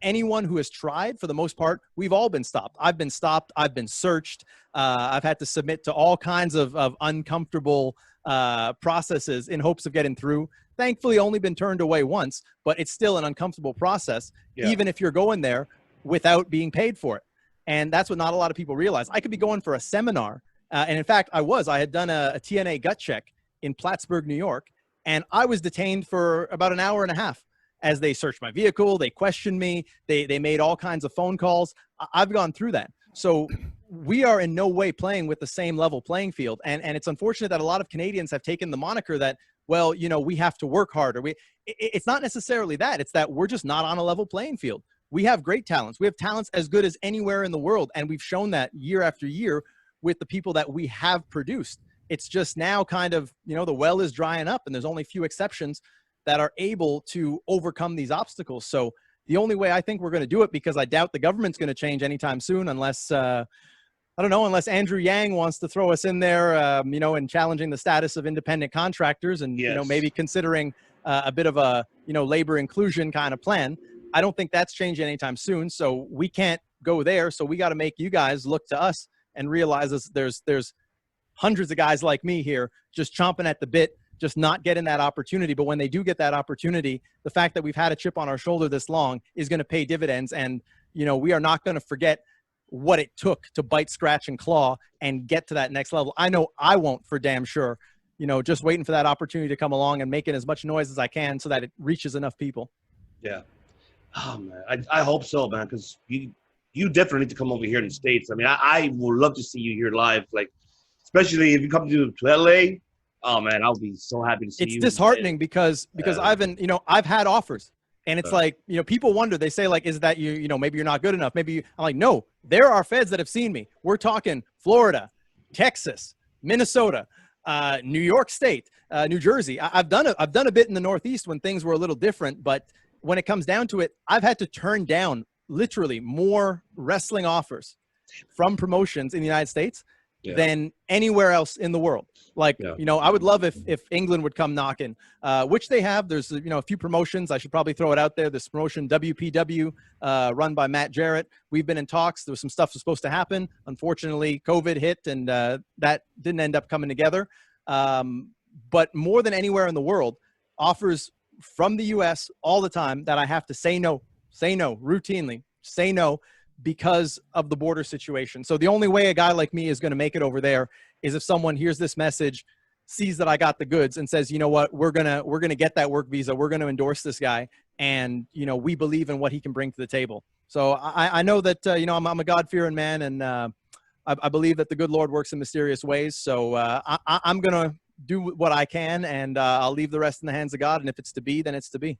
anyone who has tried, for the most part, we've all been stopped. I've been stopped. I've been searched. I've had to submit to all kinds of uncomfortable processes in hopes of getting through. Thankfully, only been turned away once, but it's still an uncomfortable process. Even if you're going there without being paid for it. And that's what not a lot of people realize. I could be going for a seminar. And in fact, I had done a TNA gut check in Plattsburgh, New York, and I was detained for about an hour and a half as they searched my vehicle. They questioned me. They made all kinds of phone calls. I've gone through that. So we are in no way playing with the same level playing field. And it's unfortunate that a lot of Canadians have taken the moniker that, well, you know, we have to work harder. It's not necessarily that. It's that we're just not on a level playing field. We have great talents. We have talents as good as anywhere in the world. And we've shown that year after year with the people that we have produced. It's just now kind of, you know, the well is drying up and there's only a few exceptions that are able to overcome these obstacles. So the only way I think we're going to do it, because I doubt the government's going to change anytime soon unless, I don't know, unless Andrew Yang wants to throw us in there, you know, and challenging the status of independent contractors and, you know, maybe considering a bit of a, you know, labor inclusion kind of plan. I don't think that's changing anytime soon. So we can't go there. So we got to make you guys look to us and realize there's hundreds of guys like me here just chomping at the bit, just not getting that opportunity. But when they do get that opportunity, the fact that we've had a chip on our shoulder this long is going to pay dividends. And, you know, we are not going to forget what it took to bite, scratch, and claw and get to that next level. I know I won't, for damn sure, you know, just waiting for that opportunity to come along and making as much noise as I can so that it reaches enough people. Yeah. Oh, man. I hope so, man, because you definitely need to come over here in the States. I mean, I would love to see you here live, like, especially if you come to LA. Oh, man, I'll be so happy to see you. It's disheartening because I've had offers. And it's like, you know, people wonder, they say, like, is that you know, maybe you're not good enough. Maybe I'm like, no, there are feds that have seen me. We're talking Florida, Texas, Minnesota, New York State, New Jersey. I've done a bit in the Northeast when things were a little different. But when it comes down to it, I've had to turn down literally more wrestling offers from promotions in the United States than anywhere else in the world. Like, you know, I would love if England would come knocking, which they have. There's, you know, a few promotions. I should probably throw it out there. This promotion, WPW, run by Matt Jarrett. We've been in talks. There was some stuff was supposed to happen. Unfortunately, COVID hit, and that didn't end up coming together. But more than anywhere in the world, offers from the U.S. all the time that I have to say no, routinely, say no, because of the border situation. So the only way a guy like me is going to make it over there is if someone hears this message, sees that I got the goods, and says, you know what, we're gonna get that work visa. We're going to endorse this guy, and, you know, we believe in what he can bring to the table. So I know that, you know, I'm a God-fearing man, and I believe that the good Lord works in mysterious ways. So I'm going to do what I can, and I'll leave the rest in the hands of God. And if it's to be, then it's to be.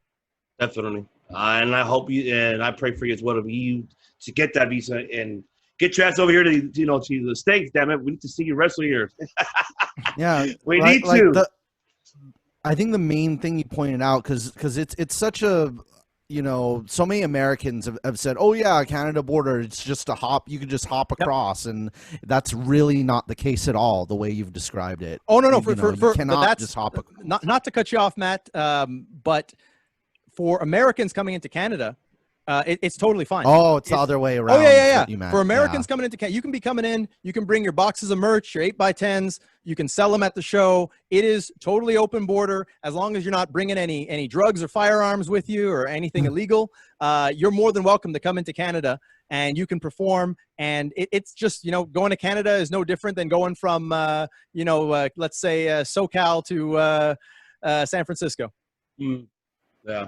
Definitely. And I hope you, and I pray for you as well, to you to get that visa and get your ass over here to, you know, to the States. Damn it, we need to see you wrestle here. Yeah, we need to. I think the main thing you pointed out, because it's such a, you know, so many Americans have said, oh yeah, Canada border, it's just a hop, you can just hop across, and that's really not the case at all, the way you've described it. Oh no, you cannot just hop. Not to cut you off, Matt, but for Americans coming into Canada, it's totally fine. Oh, it's the other way around. Oh, yeah. For Americans coming into Canada, you can be coming in, you can bring your boxes of merch, your 8x10s, you can sell them at the show. It is totally open border. As long as you're not bringing any drugs or firearms with you or anything illegal, you're more than welcome to come into Canada, and you can perform. And it's just, you know, going to Canada is no different than going from, you know, let's say SoCal to San Francisco. Yeah.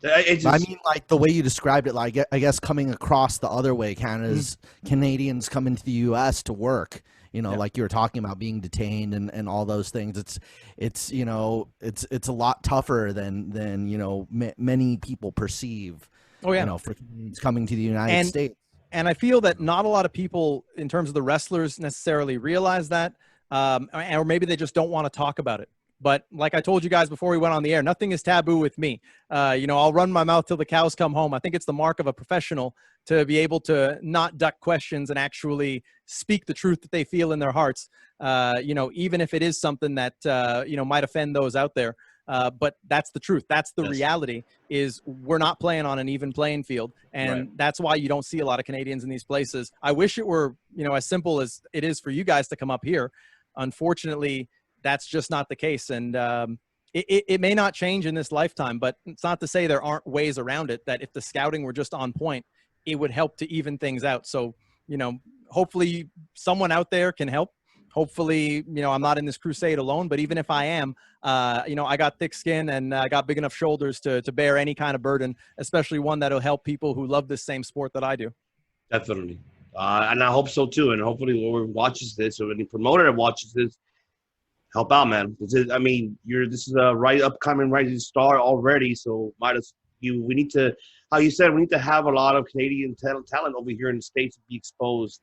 I mean, like the way you described it, like I guess coming across the other way, Canadians come into the U.S. to work. You know, like you were talking about being detained and all those things. It's you know, it's a lot tougher than you know many people perceive. Oh yeah, you know, for coming to the United States. And I feel that not a lot of people, in terms of the wrestlers, necessarily realize that, or maybe they just don't want to talk about it. But like I told you guys before we went on the air, nothing is taboo with me. You know, I'll run my mouth till the cows come home. I think it's the mark of a professional to be able to not duck questions and actually speak the truth that they feel in their hearts. You know, even if it is something that, you know, might offend those out there. But that's the truth. That's the reality, is we're not playing on an even playing field. And that's why you don't see a lot of Canadians in these places. I wish it were, you know, as simple as it is for you guys to come up here. Unfortunately, that's just not the case. And it may not change in this lifetime, but it's not to say there aren't ways around it, that if the scouting were just on point, it would help to even things out. So, hopefully someone out there can help. Hopefully, I'm not in this crusade alone, but even if I am, I got thick skin and I got big enough shoulders to bear any kind of burden, especially one that'll help people who love this same sport that I do. Definitely. And I hope so too. And hopefully whoever watches this or any promoter that watches this, help out, man. This is a upcoming rising star already. So we need to, how you said, we need to have a lot of Canadian talent over here in the States to be exposed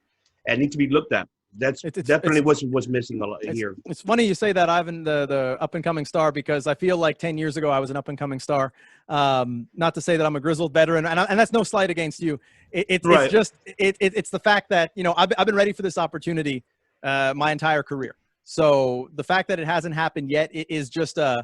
and need to be looked at. That's definitely what's missing a lot here. It's funny you say that, Ivan, the up and coming star, because I feel like 10 years ago I was an up and coming star. Not to say that I'm a grizzled veteran, and that's no slight against you. It's the fact that I've been ready for this opportunity my entire career. So the fact that it hasn't happened yet is just a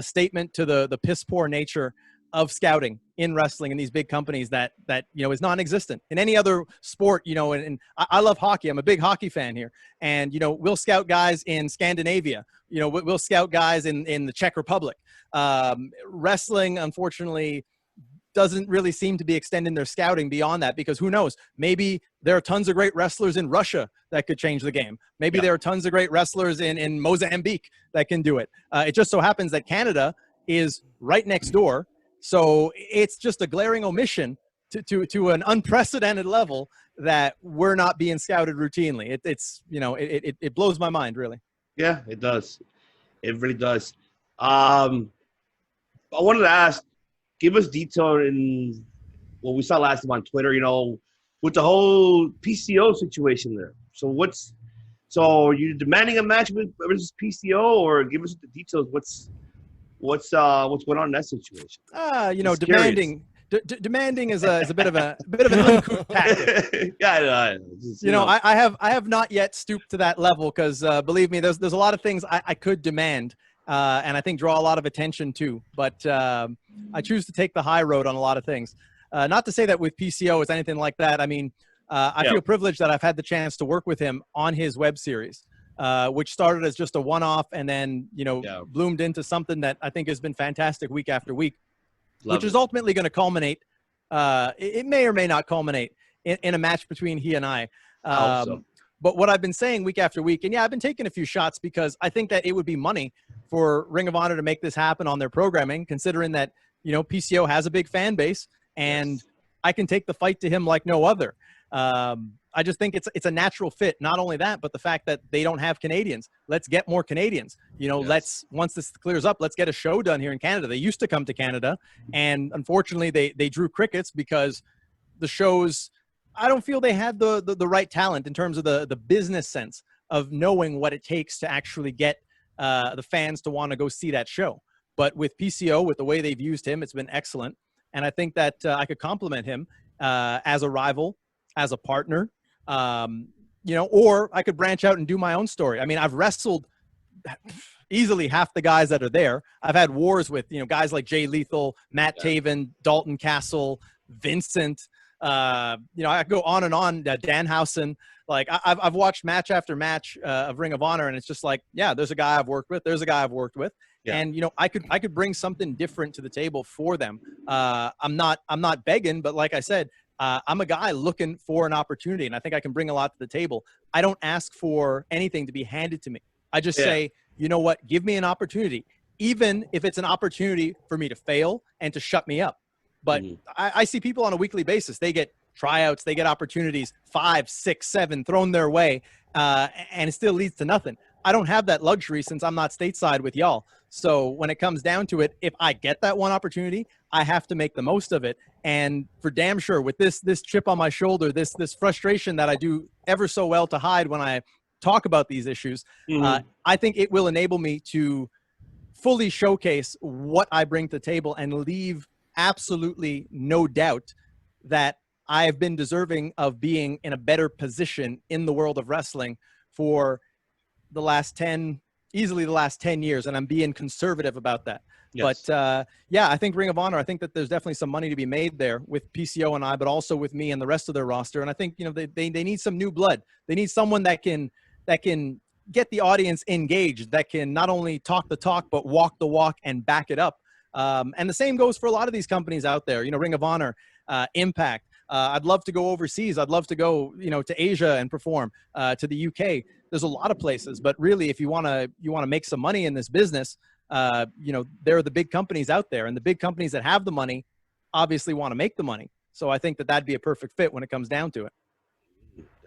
statement to the piss poor nature of scouting in wrestling and these big companies that is non-existent in any other sport. And I love hockey. I'm a big hockey fan here, and we'll scout guys in Scandinavia. We'll scout guys in the Czech Republic. Wrestling, unfortunately, doesn't really seem to be extending their scouting beyond that, because who knows, maybe there are tons of great wrestlers in Russia that could change the game. Maybe there are tons of great wrestlers in Mozambique that can do it. It just so happens that Canada is right next door. So it's just a glaring omission to an unprecedented level that we're not being scouted routinely. It blows my mind, really. Yeah, it does. It really does. I wanted to ask, give us detail in what we saw last time on Twitter, with the whole PCO situation there. So are you demanding a match versus PCO, or give us the details? What's going on in that situation? Demanding is a bit of an uncouth tactic. I have not yet stooped to that level, because believe me, there's a lot of things I could demand, and I think draw a lot of attention to, but I choose to take the high road on a lot of things. Not to say that with PCO is anything like that. I mean, I feel privileged that I've had the chance to work with him on his web series, which started as just a one-off and then, bloomed into something that I think has been fantastic week after week, which is ultimately going to culminate. It may or may not culminate in a match between he and I. But what I've been saying week after week, and I've been taking a few shots, because I think that it would be money for Ring of Honor to make this happen on their programming, considering that, PCO has a big fan base, and I can take the fight to him like no other. I just think it's a natural fit. Not only that, but the fact that they don't have Canadians. Let's get more Canadians. Once this clears up, let's get a show done here in Canada. They used to come to Canada, and unfortunately they drew crickets because the shows, I don't feel they had the right talent in terms of the business sense of knowing what it takes to actually get the fans to want to go see that show. But with PCO, with the way they've used him, it's been excellent. And I think that I could compliment him as a rival, as a partner, or I could branch out and do my own story. I mean, I've wrestled easily half the guys that are there. I've had wars with, guys like Jay Lethal, Matt Taven, Dalton Castle, Vincent. I could go on and on, Danhausen. Like, I've watched match after match of Ring of Honor, and it's just like, there's a guy I've worked with. There's a guy I've worked with. Yeah. And, I could bring something different to the table for them. I'm not begging, but like I said, I'm a guy looking for an opportunity, and I think I can bring a lot to the table. I don't ask for anything to be handed to me. I just say, you know what, give me an opportunity, even if it's an opportunity for me to fail and to shut me up. But I see people on a weekly basis. They get tryouts, they get opportunities, 5, 6, 7 thrown their way, and it still leads to nothing. I don't have that luxury since I'm not stateside with y'all. So when it comes down to it, if I get that one opportunity, I have to make the most of it. And for damn sure, with this chip on my shoulder, this frustration that I do ever so well to hide when I talk about these issues, I think it will enable me to fully showcase what I bring to the table and leave absolutely no doubt that I have been deserving of being in a better position in the world of wrestling for easily the last 10 years. And I'm being conservative about that. Yes. But I think Ring of Honor, I think that there's definitely some money to be made there with PCO and I, but also with me and the rest of their roster. And I think, they need some new blood. They need someone that can get the audience engaged, that can not only talk the talk, but walk the walk and back it up. And the same goes for a lot of these companies out there, Ring of Honor, Impact. I'd love to go overseas. I'd love to go, to Asia and perform, to the UK. There's a lot of places, but really, if you want to make some money in this business, there are the big companies out there, and the big companies that have the money obviously want to make the money. So I think that that'd be a perfect fit when it comes down to it.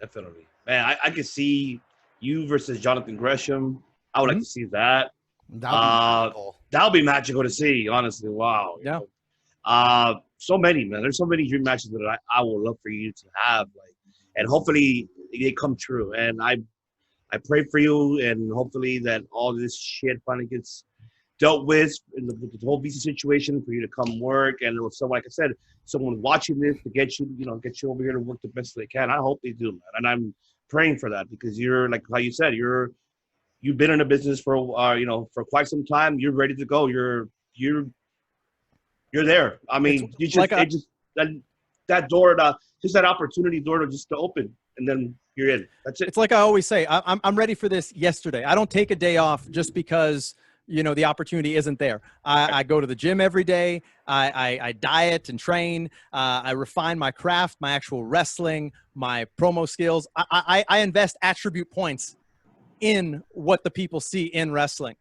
Definitely, man. I could see you versus Jonathan Gresham. I would like to see that. That would be magical to see, honestly. Wow. Yeah. So many, man. There's so many dream matches that I would love for you to have, and hopefully they come true. And I pray for you, and hopefully that all this shit finally gets dealt with in the whole visa situation, for you to come work. And if someone, like I said, someone watching this to get you over here to work the best they can. I hope they do, man. And I'm praying for that, because you're, like how you said, you've been in a business for for quite some time. You're ready to go. You're there. I mean, you just, like that door, just that opportunity door to open, and then you're in. That's it. It's like I always say, I'm ready for this yesterday. I don't take a day off just because the opportunity isn't there. I go to the gym every day. I diet and train. I refine my craft, my actual wrestling, my promo skills. I invest attribute points in what the people see in wrestling.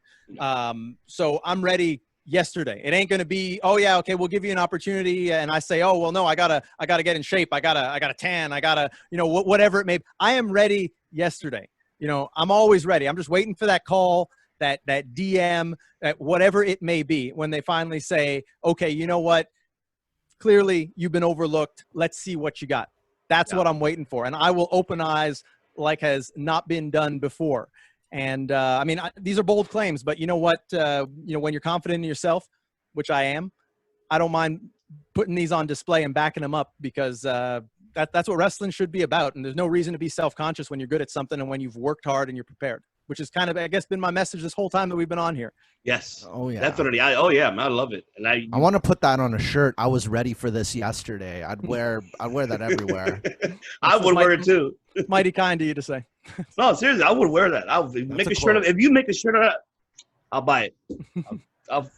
So I'm ready yesterday. It ain't going to be, oh yeah, okay, we'll give you an opportunity, and I say, oh well, no, I gotta get in shape. I gotta tan. I gotta, whatever it may be. I am ready yesterday. I'm always ready. I'm just waiting for that call, that DM, that whatever it may be, when they finally say, okay, you know what? Clearly you've been overlooked. Let's see what you got. That's what I'm waiting for. And I will open eyes like has not been done before. And these are bold claims, but you know what? When you're confident in yourself, which I am, I don't mind putting these on display and backing them up, because that's what wrestling should be about. And there's no reason to be self-conscious when you're good at something and when you've worked hard and you're prepared, which is kind of, I guess, been my message this whole time that we've been on here. Yes. Oh yeah. Definitely. Man, I love it. And I want to put that on a shirt. I was ready for this yesterday. I'd wear that everywhere. I would wear it too. Mighty kind of you to say. No, seriously, I would wear that. I'll make a shirt of. If you make a shirt of that, I'll buy it. I'll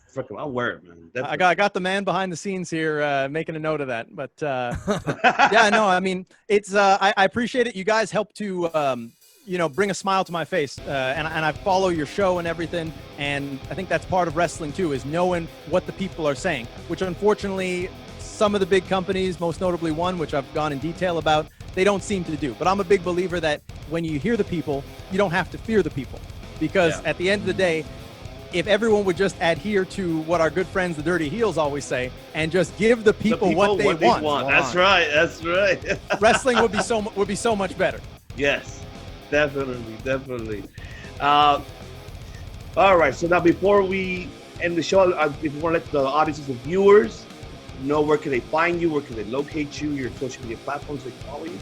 wear it, man. I got the man behind the scenes here making a note of that. But yeah, no, I mean, it's I appreciate it. You guys help to bring a smile to my face, and I follow your show and everything. And I think that's part of wrestling too, is knowing what the people are saying, which unfortunately some of the big companies, most notably one, which I've gone in detail about, they don't seem to do. But I'm a big believer that when you hear the people, you don't have to fear the people, because at the end of the day, if everyone would just adhere to what our good friends, the Dirty Heels, always say, and just give the people what they want. That's right. Wrestling would be so much better. Yes, definitely. All right. So now, before we end the show, if you want to let the audiences and viewers know, where can they find you? Where can they locate you? Your social media platforms, they can follow you.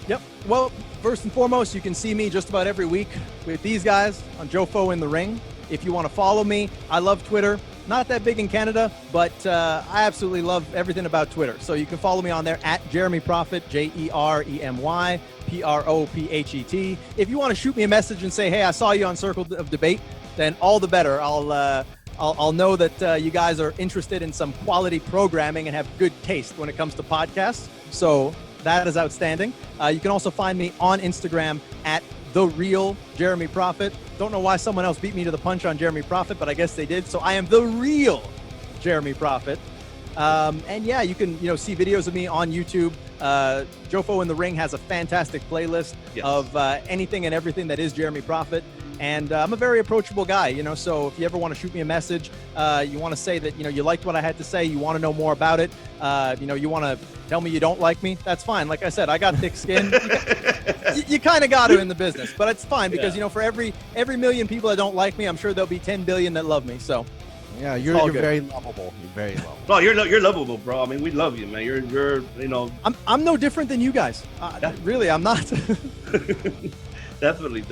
Yep. Well, first and foremost, you can see me just about every week with these guys on Jofo in the Ring. If you want to follow me, I love Twitter. Not that big in Canada, but I absolutely love everything about Twitter. So you can follow me on there at Jeremy Prophet, JEREMY PROPHET. If you want to shoot me a message and say, hey, I saw you on Circle of Debate, then all the better. I'll know that you guys are interested in some quality programming and have good taste when it comes to podcasts. So that is outstanding. You can also find me on Instagram at The Real Jeremy Prophet. Don't know why someone else beat me to the punch on Jeremy Prophet, but I guess they did. So I am The Real Jeremy Prophet. And yeah, you can see videos of me on YouTube. Jofo in the Ring has a fantastic playlist of anything and everything that is Jeremy Prophet. And I'm a very approachable guy, so if you ever want to shoot me a message, you want to say that, you liked what I had to say, you want to know more about it, you want to tell me you don't like me, that's fine. Like I said, I got thick skin. You kind of got to in the business, but it's fine because, for every million people that don't like me, I'm sure there'll be 10 billion that love me, so. Yeah, you're very lovable. You're very lovable. No, you're lovable, bro. I mean, we love you, man. You're I'm no different than you guys. Really, I'm not. Definitely.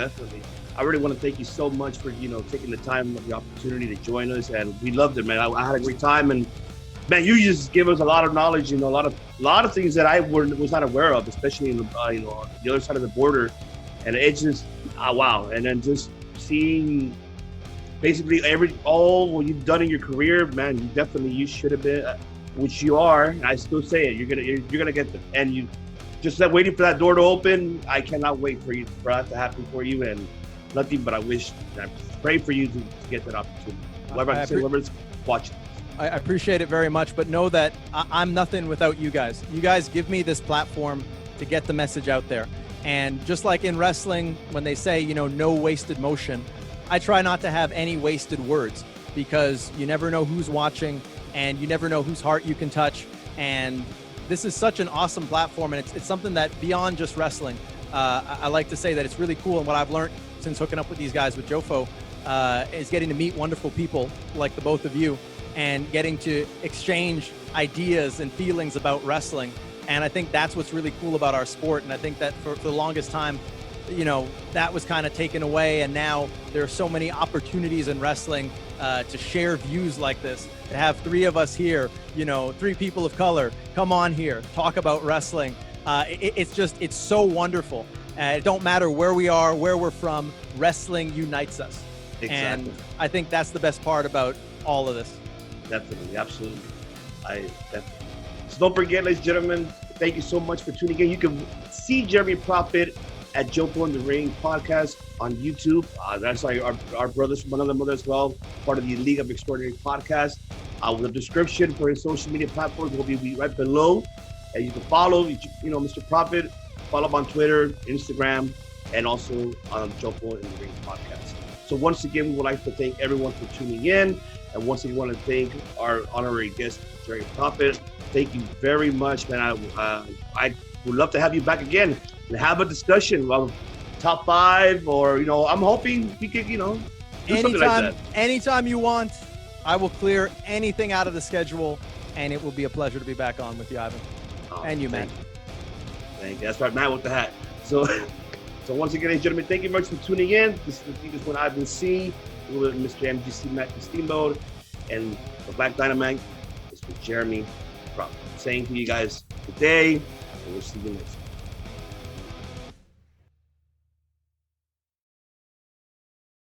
I really want to thank you so much for, taking the time, the opportunity to join us, and we loved it, man. I had a great time, and man, you just give us a lot of knowledge, a lot of things that I was not aware of, especially in the, on the other side of the border. And it's just, wow. And then just seeing basically all what you've done in your career, man, you should have been, which you are. And I still say it, you're gonna get them. And you just waiting for that door to open. I cannot wait for that to happen for you. And nothing but I pray for you to get that opportunity. Whoever's watching. I appreciate it very much, but know that I'm nothing without you guys. You guys give me this platform to get the message out there. And just like in wrestling, when they say, no wasted motion, I try not to have any wasted words, because you never know who's watching and you never know whose heart you can touch. And this is such an awesome platform, and it's something that beyond just wrestling, I like to say that it's really cool. And what I've learned since hooking up with these guys with Jofo is getting to meet wonderful people like the both of you, and getting to exchange ideas and feelings about wrestling. And I think that's what's really cool about our sport. And I think that for the longest time, that was kind of taken away. And now there are so many opportunities in wrestling to share views like this, to have three of us here, three people of color, come on here, talk about wrestling. It's so wonderful. It don't matter where we are, where we're from, wrestling unites us. Exactly. And I think that's the best part about all of this. Definitely, absolutely. So don't forget, ladies and gentlemen, thank you so much for tuning in. You can see Jeremy Prophet at Jofo in the Ring podcast on YouTube. That's our brothers from another mother as well, part of the League of Extraordinary podcast. The description for his social media platforms will be right below. And you can follow, Mr. Prophet, follow him on Twitter, Instagram, and also on Jofo in the Ring podcast. So once again, we would like to thank everyone for tuning in. And once again, we want to thank our honorary guest, Jeremy Prophet. Thank you very much, man. I would love to have you back again and have a discussion of top 5, or I'm hoping we could, do something like that. Anytime you want, I will clear anything out of the schedule, and it will be a pleasure to be back on with you, Ivan, and you, man. Thank you. That's right, man, with the hat. So once again, ladies and gentlemen, thank you very much for tuning in. This is what I've been seeing with Mr. MGC Matthew Steamboat, and the Black Dynamite is with Jeremy Prophet. Saying to you guys today, and we'll see you next time.